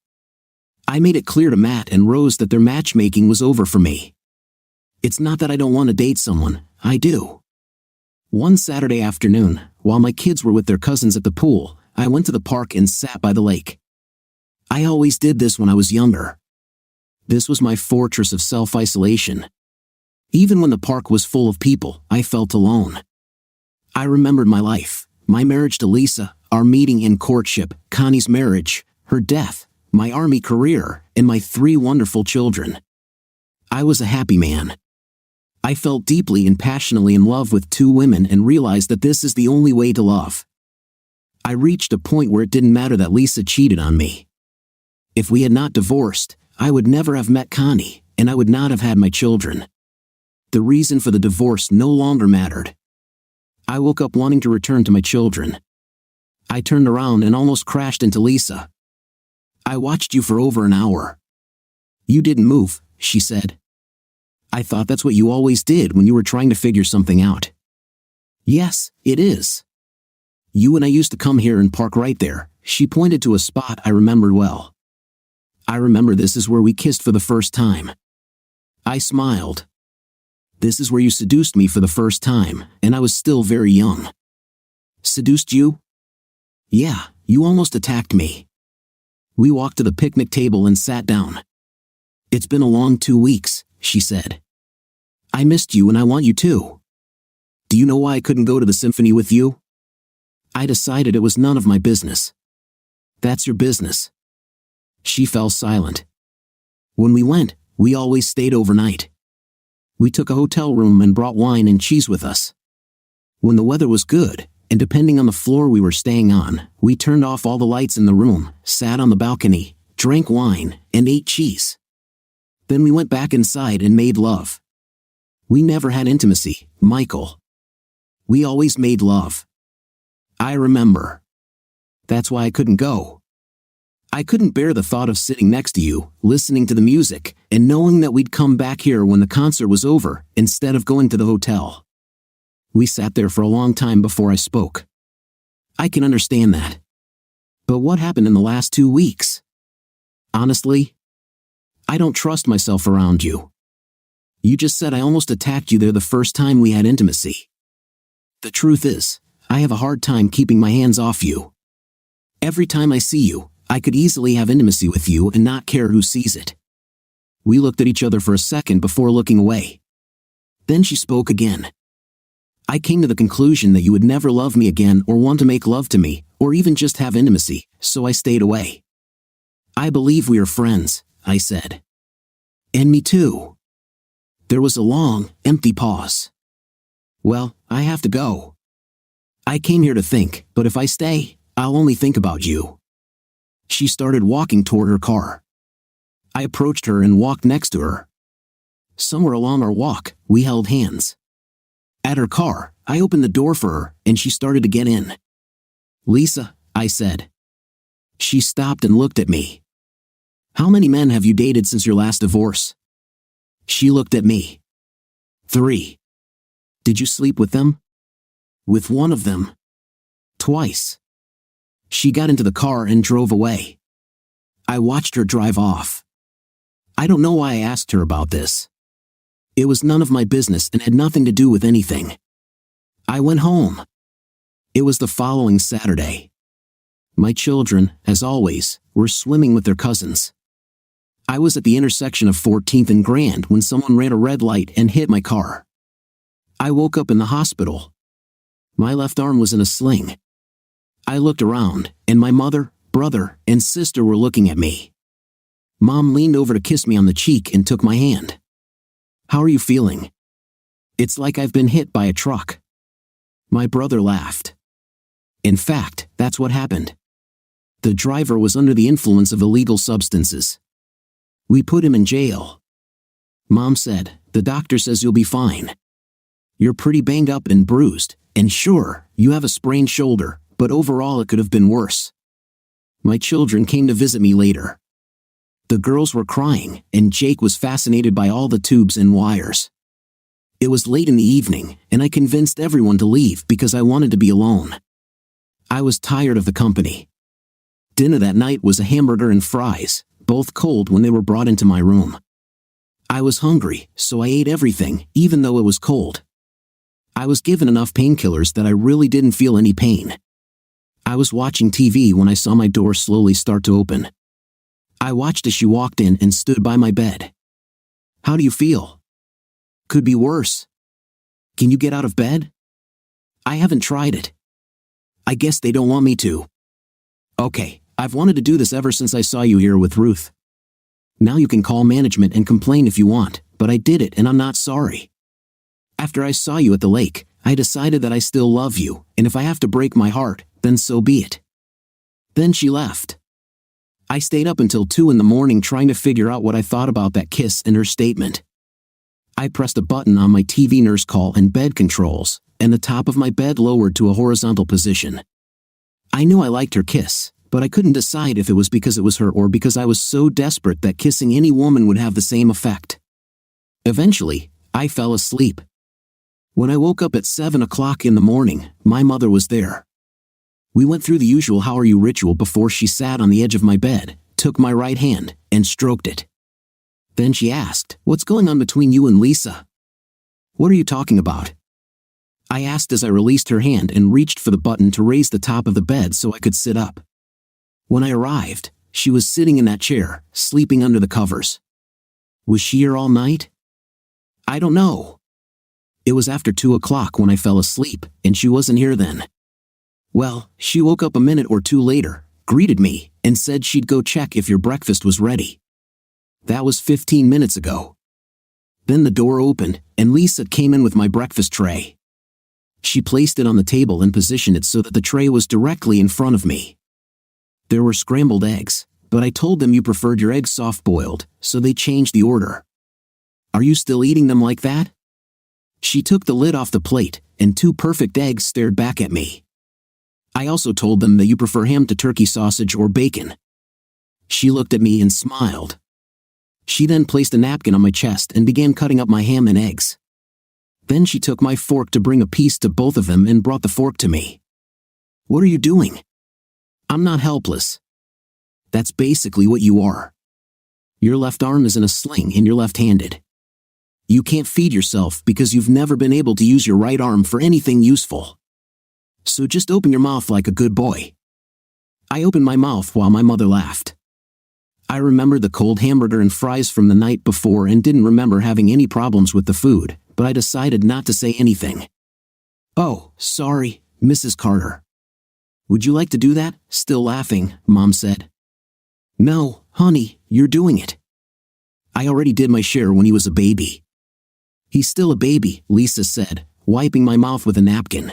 I made it clear to Matt and Rose that their matchmaking was over for me. It's not that I don't want to date someone, I do. One Saturday afternoon, while my kids were with their cousins at the pool, I went to the park and sat by the lake. I always did this when I was younger. This was my fortress of self-isolation. Even when the park was full of people, I felt alone. I remembered my life, my marriage to Lisa, our meeting in courtship, Connie's marriage, her death, my army career, and my 3 wonderful children. I was a happy man. I felt deeply and passionately in love with 2 women and realized that this is the only way to love. I reached a point where it didn't matter that Lisa cheated on me. If we had not divorced, I would never have met Connie, and I would not have had my children. The reason for the divorce no longer mattered. I woke up wanting to return to my children. I turned around and almost crashed into Lisa. I watched you for over an hour. You didn't move, she said. I thought that's what you always did when you were trying to figure something out. Yes, it is. You and I used to come here and park right there. She pointed to a spot I remembered well. I remember this is where we kissed for the first time. I smiled. This is where you seduced me for the first time, and I was still very young. Seduced you? Yeah, you almost attacked me. We walked to the picnic table and sat down. It's been a long 2 weeks, she said. I missed you and I want you too. Do you know why I couldn't go to the symphony with you? I decided it was none of my business. That's your business. She fell silent. When we went, we always stayed overnight. We took a hotel room and brought wine and cheese with us. When the weather was good, and depending on the floor we were staying on, we turned off all the lights in the room, sat on the balcony, drank wine, and ate cheese. Then we went back inside and made love. We never had intimacy, Michael. We always made love. I remember. That's why I couldn't go. I couldn't bear the thought of sitting next to you, listening to the music, and knowing that we'd come back here when the concert was over, instead of going to the hotel. We sat there for a long time before I spoke. I can understand that. But what happened in the last 2 weeks? Honestly, I don't trust myself around you. You just said I almost attacked you there the first time we had intimacy. The truth is, I have a hard time keeping my hands off you. Every time I see you, I could easily have intimacy with you and not care who sees it. We looked at each other for a second before looking away. Then she spoke again. I came to the conclusion that you would never love me again or want to make love to me, or even just have intimacy, so I stayed away. I believe we are friends, I said. And me too. There was a long, empty pause. Well, I have to go. I came here to think, but if I stay, I'll only think about you. She started walking toward her car. I approached her and walked next to her. Somewhere along our walk, we held hands. At her car, I opened the door for her, and she started to get in. Lisa, I said. She stopped and looked at me. How many men have you dated since your last divorce? She looked at me. 3. Did you sleep with them? With one of them. Twice. She got into the car and drove away. I watched her drive off. I don't know why I asked her about this. It was none of my business and had nothing to do with anything. I went home. It was the following Saturday. My children, as always, were swimming with their cousins. I was at the intersection of 14th and Grand when someone ran a red light and hit my car. I woke up in the hospital. My left arm was in a sling. I looked around, and my mother, brother, and sister were looking at me. Mom leaned over to kiss me on the cheek and took my hand. How are you feeling? It's like I've been hit by a truck. My brother laughed. In fact, that's what happened. The driver was under the influence of illegal substances. We put him in jail. Mom said, the doctor says you'll be fine. You're pretty banged up and bruised, and sure, you have a sprained shoulder, but overall it could have been worse. My children came to visit me later. The girls were crying, and Jake was fascinated by all the tubes and wires. It was late in the evening, and I convinced everyone to leave because I wanted to be alone. I was tired of the company. Dinner that night was a hamburger and fries, both cold when they were brought into my room. I was hungry, so I ate everything, even though it was cold. I was given enough painkillers that I really didn't feel any pain. I was watching TV when I saw my door slowly start to open. I watched as she walked in and stood by my bed. How do you feel? Could be worse. Can you get out of bed? I haven't tried it. I guess they don't want me to. Okay, I've wanted to do this ever since I saw you here with Ruth. Now you can call management and complain if you want, but I did it and I'm not sorry. After I saw you at the lake, I decided that I still love you, and if I have to break my heart, then so be it. Then she left. I stayed up until 2 in the morning trying to figure out what I thought about that kiss and her statement. I pressed a button on my TV nurse call and bed controls, and the top of my bed lowered to a horizontal position. I knew I liked her kiss, but I couldn't decide if it was because it was her or because I was so desperate that kissing any woman would have the same effect. Eventually, I fell asleep. When I woke up at 7 o'clock in the morning, my mother was there. We went through the usual how are you ritual before she sat on the edge of my bed, took my right hand, and stroked it. Then she asked, "What's going on between you and Lisa?" "What are you talking about?" I asked as I released her hand and reached for the button to raise the top of the bed so I could sit up. When I arrived, she was sitting in that chair, sleeping under the covers. Was she here all night? I don't know. It was after 2 o'clock when I fell asleep, and she wasn't here then. Well, she woke up a minute or two later, greeted me, and said she'd go check if your breakfast was ready. That was 15 minutes ago. Then the door opened, and Lisa came in with my breakfast tray. She placed it on the table and positioned it so that the tray was directly in front of me. There were scrambled eggs, but I told them you preferred your eggs soft-boiled, so they changed the order. Are you still eating them like that? She took the lid off the plate, and 2 perfect eggs stared back at me. I also told them that you prefer ham to turkey sausage or bacon. She looked at me and smiled. She then placed a napkin on my chest and began cutting up my ham and eggs. Then she took my fork to bring a piece to both of them and brought the fork to me. What are you doing? I'm not helpless. That's basically what you are. Your left arm is in a sling and you're left-handed. You can't feed yourself because you've never been able to use your right arm for anything useful. So just open your mouth like a good boy. I opened my mouth while my mother laughed. I remembered the cold hamburger and fries from the night before and didn't remember having any problems with the food, but I decided not to say anything. Oh, sorry, Mrs. Carter. Would you like to do that? Still laughing, Mom said. No, honey, you're doing it. I already did my share when he was a baby. He's still a baby, Lisa said, wiping my mouth with a napkin.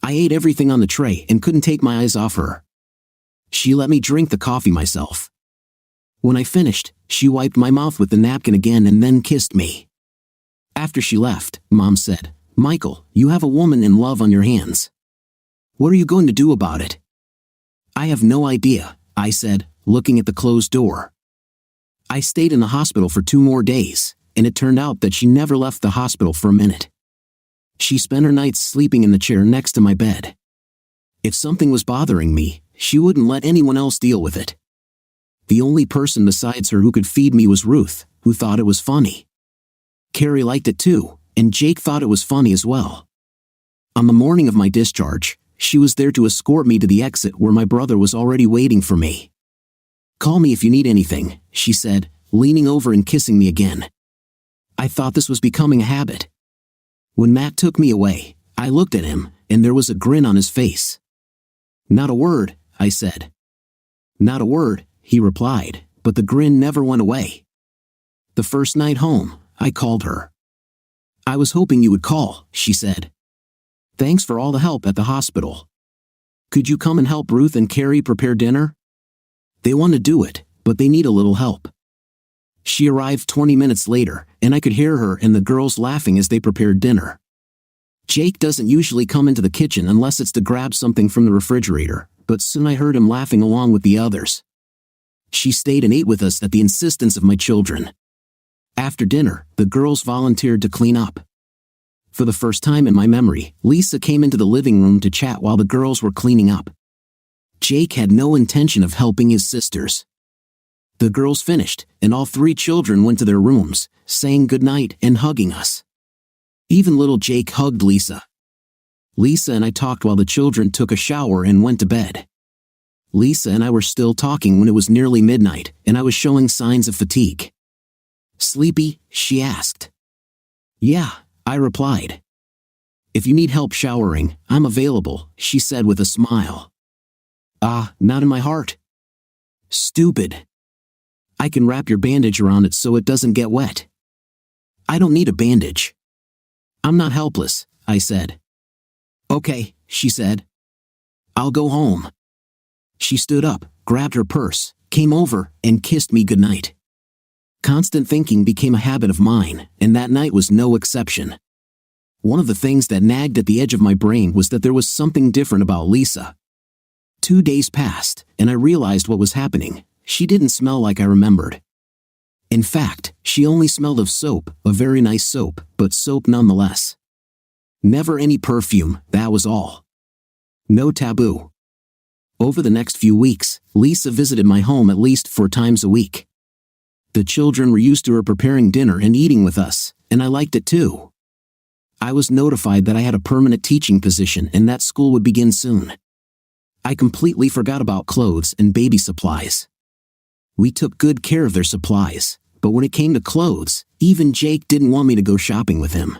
I ate everything on the tray and couldn't take my eyes off her. She let me drink the coffee myself. When I finished, she wiped my mouth with the napkin again and then kissed me. After she left, Mom said, Michael, you have a woman in love on your hands. What are you going to do about it? I have no idea, I said, looking at the closed door. I stayed in the hospital for 2 more days, and it turned out that she never left the hospital for a minute. She spent her nights sleeping in the chair next to my bed. If something was bothering me, she wouldn't let anyone else deal with it. The only person besides her who could feed me was Ruth, who thought it was funny. Carrie liked it too, and Jake thought it was funny as well. On the morning of my discharge, she was there to escort me to the exit where my brother was already waiting for me. Call me if you need anything, she said, leaning over and kissing me again. I thought this was becoming a habit. When Matt took me away, I looked at him, and there was a grin on his face. Not a word, I said. Not a word, he replied, but the grin never went away. The first night home, I called her. I was hoping you would call, she said. Thanks for all the help at the hospital. Could you come and help Ruth and Carrie prepare dinner? They want to do it, but they need a little help. She arrived 20 minutes later, and I could hear her and the girls laughing as they prepared dinner. Jake doesn't usually come into the kitchen unless it's to grab something from the refrigerator, but soon I heard him laughing along with the others. She stayed and ate with us at the insistence of my children. After dinner, the girls volunteered to clean up. For the first time in my memory, Lisa came into the living room to chat while the girls were cleaning up. Jake had no intention of helping his sisters. The girls finished, and all 3 children went to their rooms, saying goodnight and hugging us. Even little Jake hugged Lisa. Lisa and I talked while the children took a shower and went to bed. Lisa and I were still talking when it was nearly midnight, and I was showing signs of fatigue. Sleepy? She asked. Yeah, I replied. If you need help showering, I'm available, she said with a smile. Not in my heart. Stupid. I can wrap your bandage around it so it doesn't get wet. I don't need a bandage. I'm not helpless, I said. Okay, she said. I'll go home. She stood up, grabbed her purse, came over, and kissed me goodnight. Constant thinking became a habit of mine, and that night was no exception. One of the things that nagged at the edge of my brain was that there was something different about Lisa. 2 days passed, and I realized what was happening. She didn't smell like I remembered. In fact, she only smelled of soap, a very nice soap, but soap nonetheless. Never any perfume, that was all. No taboo. Over the next few weeks, Lisa visited my home at least 4 times a week. The children were used to her preparing dinner and eating with us, and I liked it too. I was notified that I had a permanent teaching position and that school would begin soon. I completely forgot about clothes and baby supplies. We took good care of their supplies, but when it came to clothes, even Jake didn't want me to go shopping with him.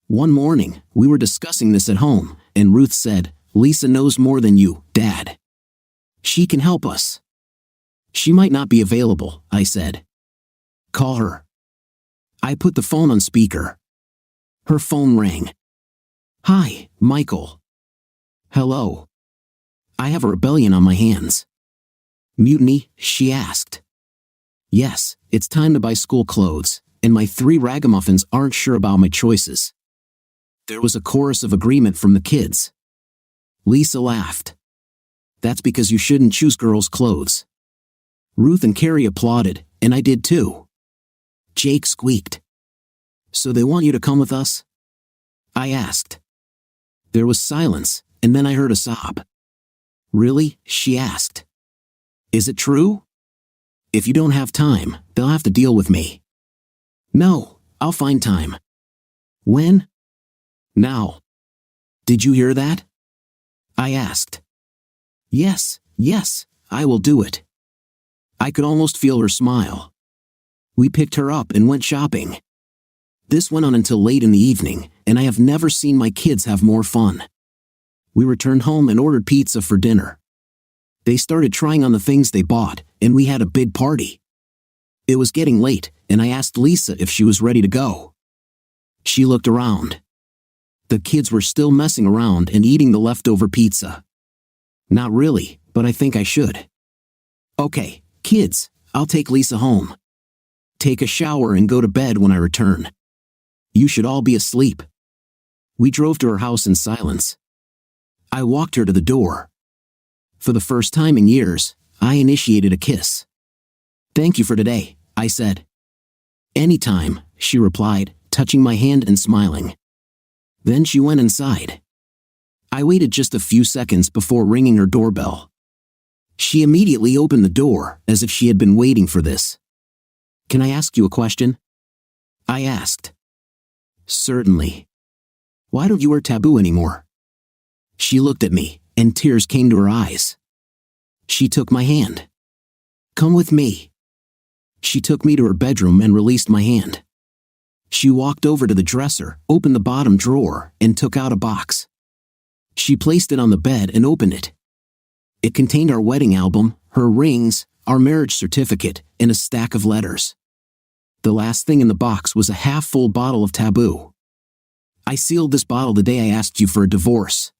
One morning, we were discussing this at home, and Ruth said, "Lisa knows more than you, Dad. She can help us." "She might not be available," I said. "Call her." I put the phone on speaker. Her phone rang. "Hi, Michael." "Hello. I have a rebellion on my hands." "Mutiny?" she asked. "Yes, it's time to buy school clothes, and my 3 ragamuffins aren't sure about my choices." There was a chorus of agreement from the kids. Lisa laughed. "That's because you shouldn't choose girls' clothes." Ruth and Carrie applauded, and I did too. Jake squeaked. "So they want you to come with us?" I asked. There was silence, and then I heard a sob. "Really?" she asked. "Is it true?" "If you don't have time, they'll have to deal with me." "No, I'll find time." "When?" "Now." "Did you hear that?" I asked. Yes, I will do it." I could almost feel her smile. We picked her up and went shopping. This went on until late in the evening, and I have never seen my kids have more fun. We returned home and ordered pizza for dinner. They started trying on the things they bought, and we had a big party. It was getting late, and I asked Lisa if she was ready to go. She looked around. The kids were still messing around and eating the leftover pizza. "Not really, but I think I should." "Okay, kids, I'll take Lisa home. Take a shower and go to bed when I return. You should all be asleep." We drove to her house in silence. I walked her to the door. For the first time in years, I initiated a kiss. "Thank you for today," I said. "Anytime," she replied, touching my hand and smiling. Then she went inside. I waited just a few seconds before ringing her doorbell. She immediately opened the door, as if she had been waiting for this. "Can I ask you a question?" I asked. "Certainly." "Why don't you wear taboo anymore?" She looked at me, and tears came to her eyes. She took my hand. "Come with me." She took me to her bedroom and released my hand. She walked over to the dresser, opened the bottom drawer, and took out a box. She placed it on the bed and opened it. It contained our wedding album, her rings, our marriage certificate, and a stack of letters. The last thing in the box was a half-full bottle of taboo. "I sealed this bottle the day I asked you for a divorce.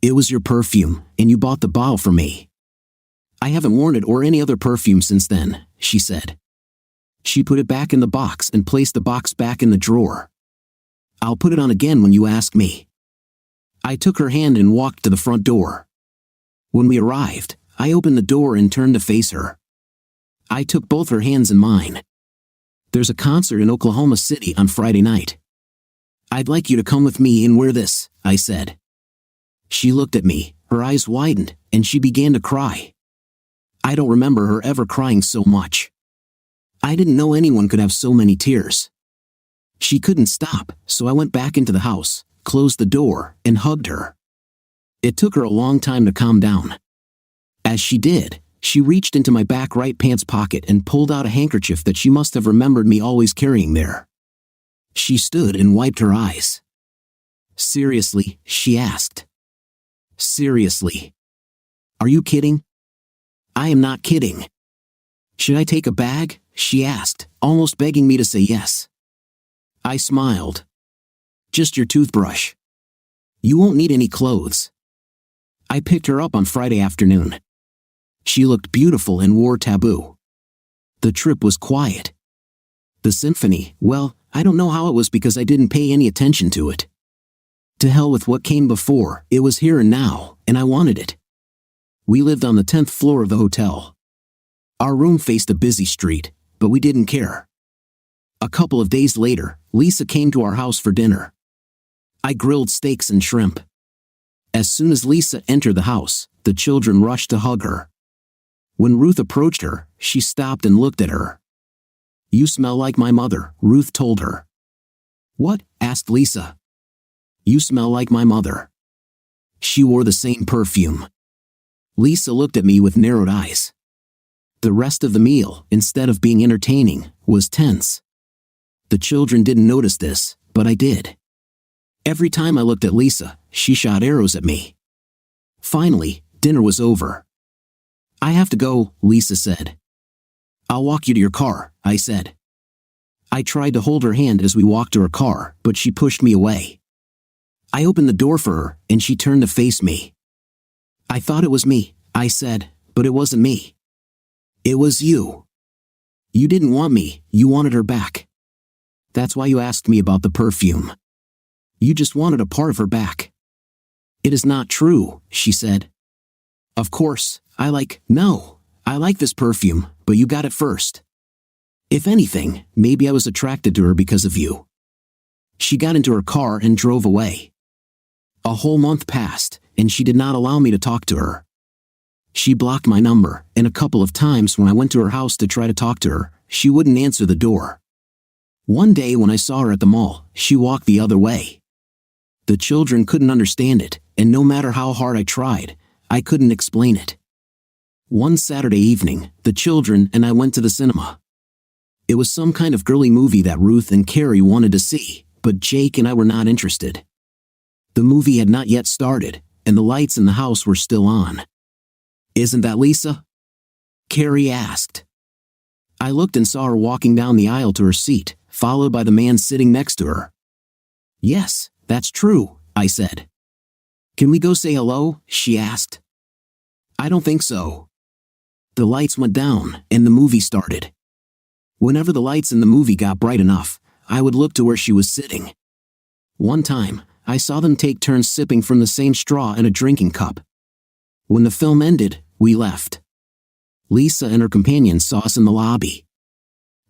It was your perfume, and you bought the bottle for me. I haven't worn it or any other perfume since then," she said. She put it back in the box and placed the box back in the drawer. "I'll put it on again when you ask me." I took her hand and walked to the front door. When we arrived, I opened the door and turned to face her. I took both her hands in mine. "There's a concert in Oklahoma City on Friday night. I'd like you to come with me and wear this," I said. She looked at me, her eyes widened, and she began to cry. I don't remember her ever crying so much. I didn't know anyone could have so many tears. She couldn't stop, so I went back into the house, closed the door, and hugged her. It took her a long time to calm down. As she did, she reached into my back right pants pocket and pulled out a handkerchief that she must have remembered me always carrying there. She stood and wiped her eyes. "Seriously?" she asked. "Seriously." "Are you kidding?" "I am not kidding." "Should I take a bag?" she asked, almost begging me to say yes. I smiled. "Just your toothbrush. You won't need any clothes." I picked her up on Friday afternoon. She looked beautiful and wore taboo. The trip was quiet. The symphony, well, I don't know how it was because I didn't pay any attention to it. To hell with what came before, it was here and now, and I wanted it. We lived on the 10th floor of the hotel. Our room faced a busy street, but we didn't care. A couple of days later, Lisa came to our house for dinner. I grilled steaks and shrimp. As soon as Lisa entered the house, the children rushed to hug her. When Ruth approached her, she stopped and looked at her. "You smell like my mother," Ruth told her. "What?" asked Lisa. "You smell like my mother." She wore the same perfume. Lisa looked at me with narrowed eyes. The rest of the meal, instead of being entertaining, was tense. The children didn't notice this, but I did. Every time I looked at Lisa, she shot arrows at me. Finally, dinner was over. "I have to go," Lisa said. "I'll walk you to your car," I said. I tried to hold her hand as we walked to her car, but she pushed me away. I opened the door for her, and she turned to face me. "I thought it was me," I said, "but it wasn't me. It was you. You didn't want me, you wanted her back. That's why you asked me about the perfume. You just wanted a part of her back." "It is not true," she said. "Of course, I like this perfume, but you got it first. If anything, maybe I was attracted to her because of you." She got into her car and drove away. A whole month passed, and she did not allow me to talk to her. She blocked my number, and a couple of times when I went to her house to try to talk to her, she wouldn't answer the door. One day when I saw her at the mall, she walked the other way. The children couldn't understand it, and no matter how hard I tried, I couldn't explain it. One Saturday evening, the children and I went to the cinema. It was some kind of girly movie that Ruth and Carrie wanted to see, but Jake and I were not interested. The movie had not yet started, and the lights in the house were still on. "Isn't that Lisa?" Carrie asked. I looked and saw her walking down the aisle to her seat, followed by the man sitting next to her. "Yes, that's true," I said. "Can we go say hello?" she asked. "I don't think so." The lights went down, and the movie started. Whenever the lights in the movie got bright enough, I would look to where she was sitting. One time, I saw them take turns sipping from the same straw in a drinking cup. When the film ended, we left. Lisa and her companion saw us in the lobby.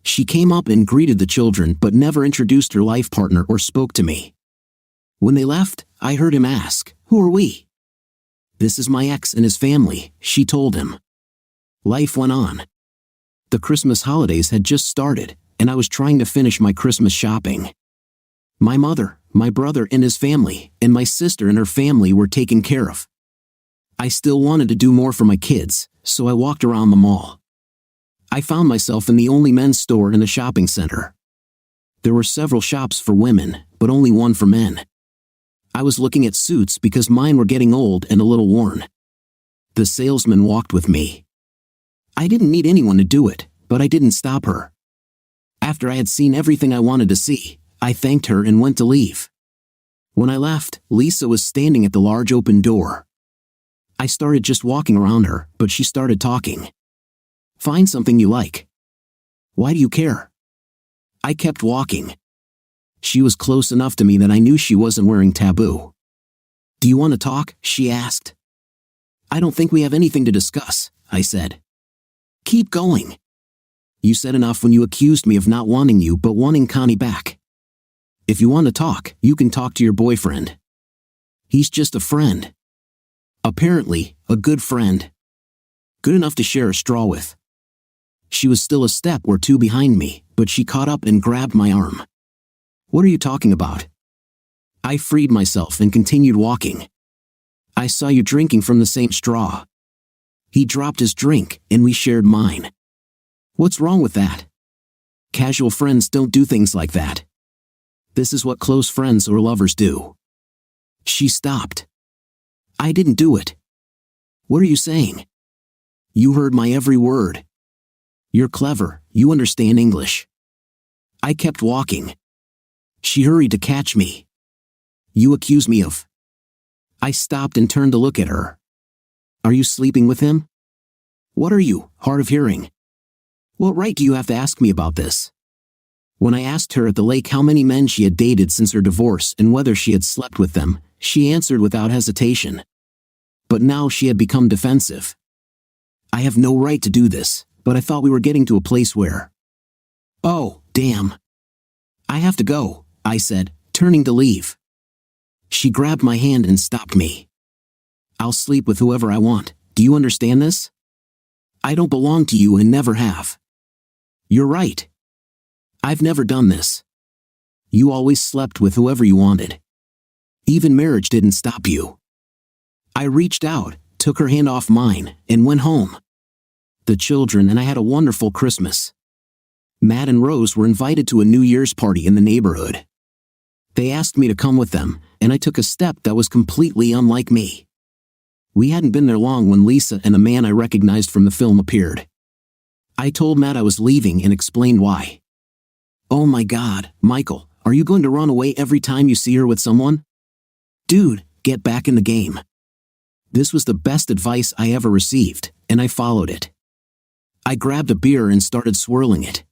She came up and greeted the children but never introduced her life partner or spoke to me. When they left, I heard him ask, "Who are we?" "This is my ex and his family," she told him. Life went on. The Christmas holidays had just started, and I was trying to finish my Christmas shopping. My mother, my brother and his family, and my sister and her family were taken care of. I still wanted to do more for my kids, so I walked around the mall. I found myself in the only men's store in the shopping center. There were several shops for women, but only one for men. I was looking at suits because mine were getting old and a little worn. The salesman walked with me. I didn't need anyone to do it, but I didn't stop her. After I had seen everything I wanted to see, I thanked her and went to leave. When I left, Lisa was standing at the large open door. I started just walking around her, but she started talking. "Find something you like." "Why do you care?" I kept walking. She was close enough to me that I knew she wasn't wearing taboo. "Do you want to talk?" she asked. "I don't think we have anything to discuss," I said. "Keep going. You said enough when you accused me of not wanting you but wanting Connie back. If you want to talk, you can talk to your boyfriend. He's just a friend. Apparently, a good friend. Good enough to share a straw with." She was still a step or two behind me, but she caught up and grabbed my arm. "What are you talking about?" I freed myself and continued walking. "I saw you drinking from the same straw." He dropped his drink, and we shared mine. "What's wrong with that? Casual friends don't do things like that. This is what close friends or lovers do." She stopped. "I didn't do it." "What are you saying?" "You heard my every word. You're clever, you understand English." I kept walking. She hurried to catch me. "You accuse me of..." I stopped and turned to look at her. "Are you sleeping with him?" "What are you, hard of hearing? What right do you have to ask me about this?" When I asked her at the lake how many men she had dated since her divorce and whether she had slept with them, she answered without hesitation. But now she had become defensive. I have no right to do this, but I thought we were getting to a place where... Oh, damn. I have to go, I said, turning to leave. She grabbed my hand and stopped me. I'll sleep with whoever I want, do you understand this? I don't belong to you and never have. You're right. I've never done this. You always slept with whoever you wanted. Even marriage didn't stop you. I reached out, took her hand off mine, and went home. The children and I had a wonderful Christmas. Matt and Rose were invited to a New Year's party in the neighborhood. They asked me to come with them, and I took a step that was completely unlike me. We hadn't been there long when Lisa and a man I recognized from the film appeared. I told Matt I was leaving and explained why. Oh my God, Michael, are you going to run away every time you see her with someone? Dude, get back in the game. This was the best advice I ever received, and I followed it. I grabbed a beer and started swirling it.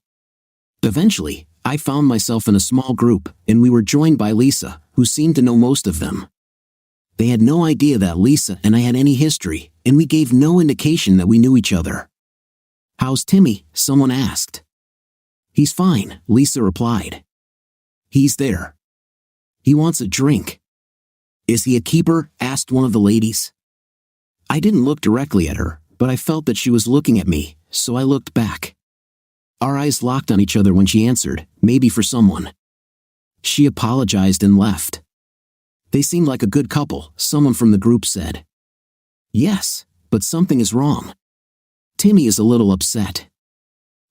Eventually, I found myself in a small group, and we were joined by Lisa, who seemed to know most of them. They had no idea that Lisa and I had any history, and we gave no indication that we knew each other. How's Timmy? Someone asked. He's fine, Lisa replied. He's there. He wants a drink. Is he a keeper? Asked one of the ladies. I didn't look directly at her, but I felt that she was looking at me, so I looked back. Our eyes locked on each other when she answered, maybe for someone. She apologized and left. They seemed like a good couple, someone from the group said. Yes, but something is wrong. Timmy is a little upset.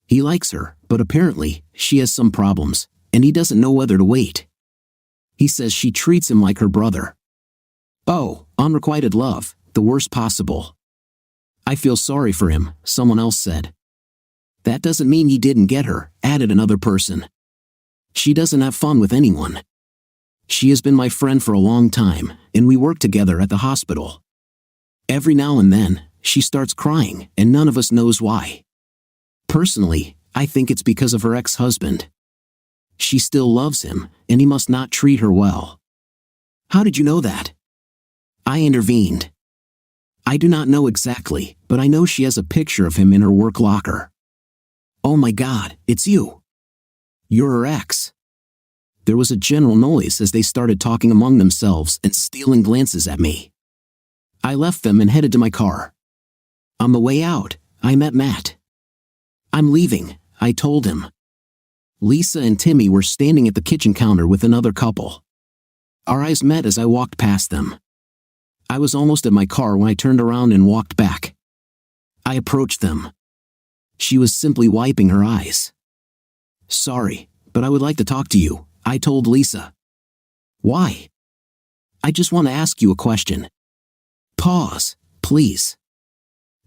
He likes her, but apparently, she has some problems, and he doesn't know whether to wait. He says she treats him like her brother. Oh, unrequited love, the worst possible. I feel sorry for him, someone else said. That doesn't mean he didn't get her, added another person. She doesn't have fun with anyone. She has been my friend for a long time, and we work together at the hospital. Every now and then, she starts crying, and none of us knows why. Personally, I think it's because of her ex-husband. She still loves him, and he must not treat her well. How did you know that? I intervened. I do not know exactly, but I know she has a picture of him in her work locker. Oh my God, it's you. You're her ex. There was a general noise as they started talking among themselves and stealing glances at me. I left them and headed to my car. On the way out, I met Matt. I'm leaving, I told him. Lisa and Timmy were standing at the kitchen counter with another couple. Our eyes met as I walked past them. I was almost at my car when I turned around and walked back. I approached them. She was simply wiping her eyes. Sorry, but I would like to talk to you, I told Lisa. Why? I just want to ask you a question. Pause, please.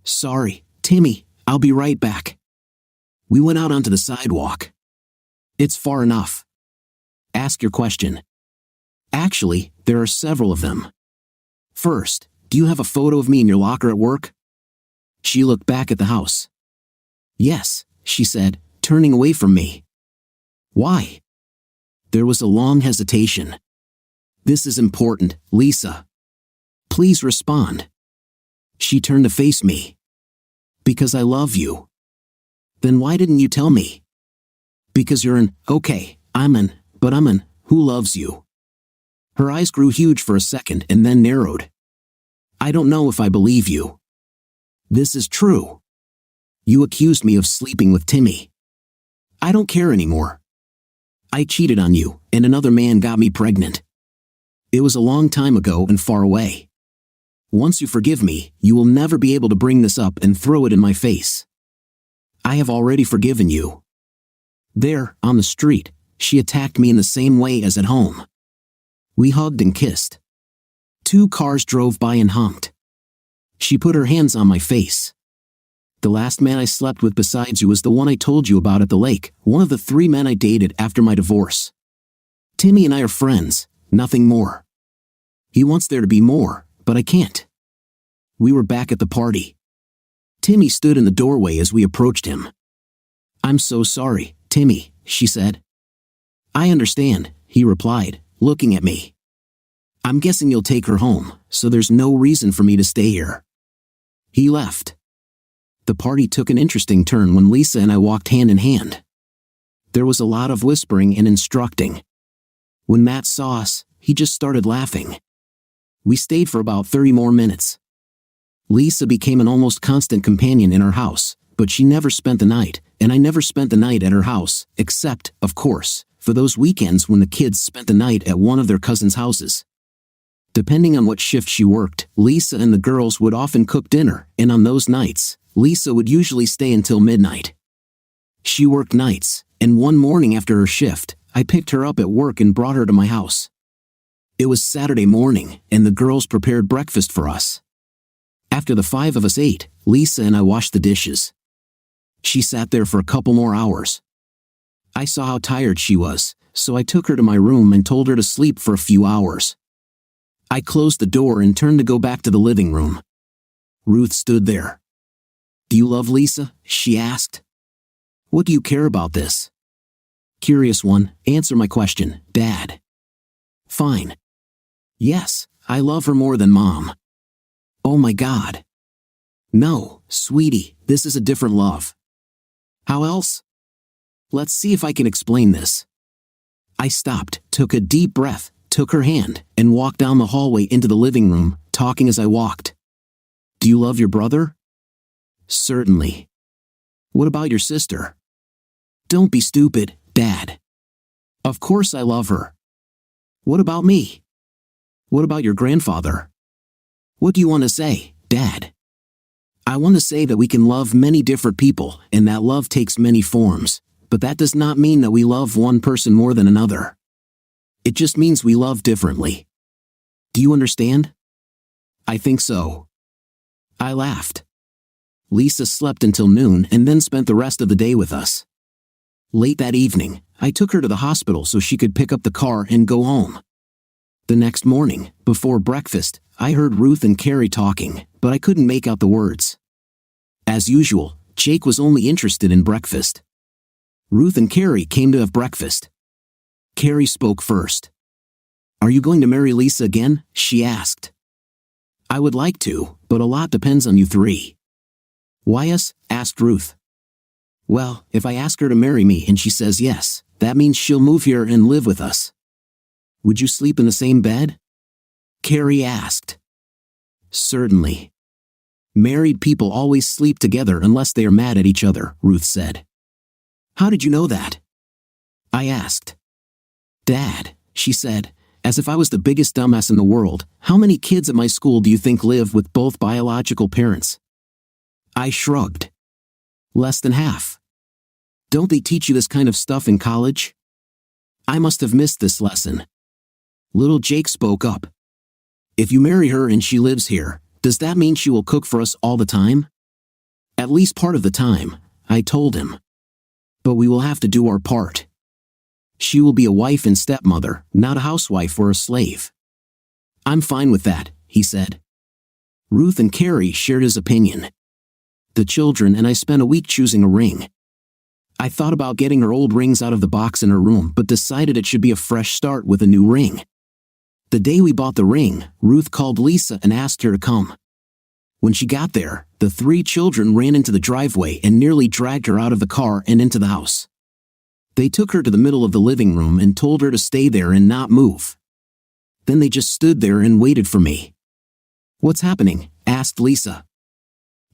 Sorry, Timmy, I'll be right back. We went out onto the sidewalk. It's far enough. Ask your question. Actually, there are several of them. First, do you have a photo of me in your locker at work? She looked back at the house. Yes, she said, turning away from me. Why? There was a long hesitation. This is important, Lisa. Please respond. She turned to face me. Because I love you. Then why didn't you tell me? Because you're an, okay, I'm an, but I'm an, who loves you. Her eyes grew huge for a second and then narrowed. I don't know if I believe you. This is true. You accused me of sleeping with Timmy. I don't care anymore. I cheated on you, and another man got me pregnant. It was a long time ago and far away. Once you forgive me, you will never be able to bring this up and throw it in my face. I have already forgiven you. There, on the street, she attacked me in the same way as at home. We hugged and kissed. 2 cars drove by and honked. She put her hands on my face. The last man I slept with besides you was the one I told you about at the lake, one of the 3 men I dated after my divorce. Timmy and I are friends, nothing more. He wants there to be more, but I can't. We were back at the party. Timmy stood in the doorway as we approached him. I'm so sorry, Timmy, she said. I understand, he replied, looking at me. I'm guessing you'll take her home, so there's no reason for me to stay here. He left. The party took an interesting turn when Lisa and I walked hand in hand. There was a lot of whispering and instructing. When Matt saw us, he just started laughing. We stayed for about 30 more minutes. Lisa became an almost constant companion in our house, but she never spent the night, and I never spent the night at her house, except, of course, for those weekends when the kids spent the night at one of their cousins' houses. Depending on what shift she worked, Lisa and the girls would often cook dinner, and on those nights, Lisa would usually stay until midnight. She worked nights, and one morning after her shift, I picked her up at work and brought her to my house. It was Saturday morning, and the girls prepared breakfast for us. After the 5 of us ate, Lisa and I washed the dishes. She sat there for a couple more hours. I saw how tired she was, so I took her to my room and told her to sleep for a few hours. I closed the door and turned to go back to the living room. Ruth stood there. "Do you love Lisa?" she asked. "What do you care about this?" "Curious one, answer my question, Dad." "Fine. Yes, I love her more than Mom." "Oh my God." "No, sweetie, this is a different love." "How else?" "Let's see if I can explain this." I stopped, took a deep breath, took her hand, and walked down the hallway into the living room, talking as I walked. "Do you love your brother?" "Certainly." "What about your sister?" "Don't be stupid, Dad." "Of course I love her." "What about me?" "What about your grandfather?" "What do you want to say, Dad?" "I want to say that we can love many different people, and that love takes many forms, but that does not mean that we love one person more than another. It just means we love differently. Do you understand?" "I think so." I laughed. Lisa slept until noon and then spent the rest of the day with us. Late that evening, I took her to the hospital so she could pick up the car and go home. The next morning, before breakfast, I heard Ruth and Carrie talking, but I couldn't make out the words. As usual, Jake was only interested in breakfast. Ruth and Carrie came to have breakfast. Carrie spoke first. "Are you going to marry Lisa again?" she asked. "I would like to, but a lot depends on you three." "Why us?" asked Ruth. "Well, if I ask her to marry me and she says yes, that means she'll move here and live with us." "Would you sleep in the same bed?" Carrie asked. "Certainly." "Married people always sleep together unless they are mad at each other," Ruth said. "How did you know that?" I asked. "Dad," she said, as if I was the biggest dumbass in the world, "how many kids at my school do you think live with both biological parents?" I shrugged. "Less than half." "Don't they teach you this kind of stuff in college?" I must have missed this lesson. Little Jake spoke up. "If you marry her and she lives here, does that mean she will cook for us all the time?" "At least part of the time," I told him. "But we will have to do our part. She will be a wife and stepmother, not a housewife or a slave." "I'm fine with that," he said. Ruth and Carrie shared his opinion. The children and I spent a week choosing a ring. I thought about getting her old rings out of the box in her room but decided it should be a fresh start with a new ring. The day we bought the ring, Ruth called Lisa and asked her to come. When she got there, the 3 children ran into the driveway and nearly dragged her out of the car and into the house. They took her to the middle of the living room and told her to stay there and not move. Then they just stood there and waited for me. "What's happening?" asked Lisa.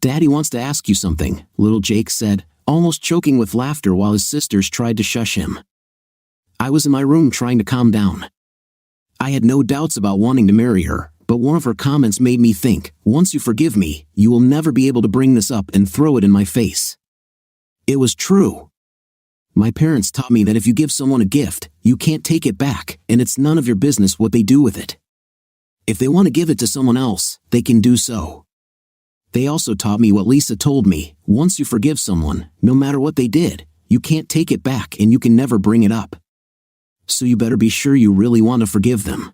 "Daddy wants to ask you something," little Jake said, almost choking with laughter while his sisters tried to shush him. I was in my room trying to calm down. I had no doubts about wanting to marry her, but one of her comments made me think, once you forgive me, you will never be able to bring this up and throw it in my face. It was true. My parents taught me that if you give someone a gift, you can't take it back, and it's none of your business what they do with it. If they want to give it to someone else, they can do so. They also taught me what Lisa told me, once you forgive someone, no matter what they did, you can't take it back and you can never bring it up. So you better be sure you really want to forgive them.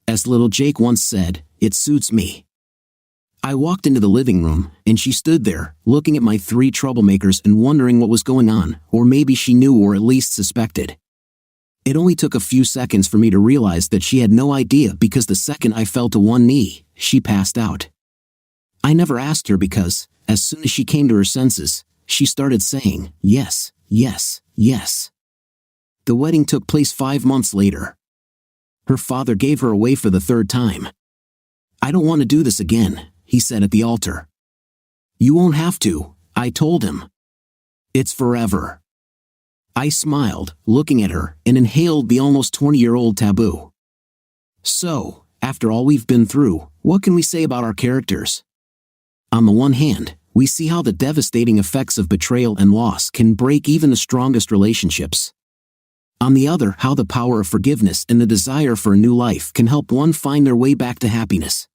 As little Jake once said, it suits me. I walked into the living room, and she stood there, looking at my 3 troublemakers and wondering what was going on, or maybe she knew or at least suspected. It only took a few seconds for me to realize that she had no idea, because the second I fell to one knee, she passed out. I never asked her because, as soon as she came to her senses, she started saying, "Yes, yes, yes." The wedding took place 5 months later. Her father gave her away for the third time. "I don't want to do this again," he said at the altar. "You won't have to," I told him. "It's forever." I smiled, looking at her, and inhaled the almost 20-year-old taboo. So, after all we've been through, what can we say about our characters? On the one hand, we see how the devastating effects of betrayal and loss can break even the strongest relationships. On the other, how the power of forgiveness and the desire for a new life can help one find their way back to happiness.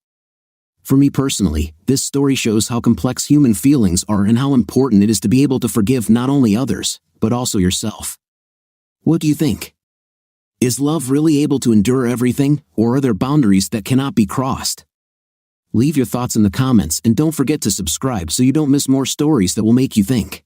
For me personally, this story shows how complex human feelings are and how important it is to be able to forgive not only others, but also yourself. What do you think? Is love really able to endure everything, or are there boundaries that cannot be crossed? Leave your thoughts in the comments and don't forget to subscribe so you don't miss more stories that will make you think.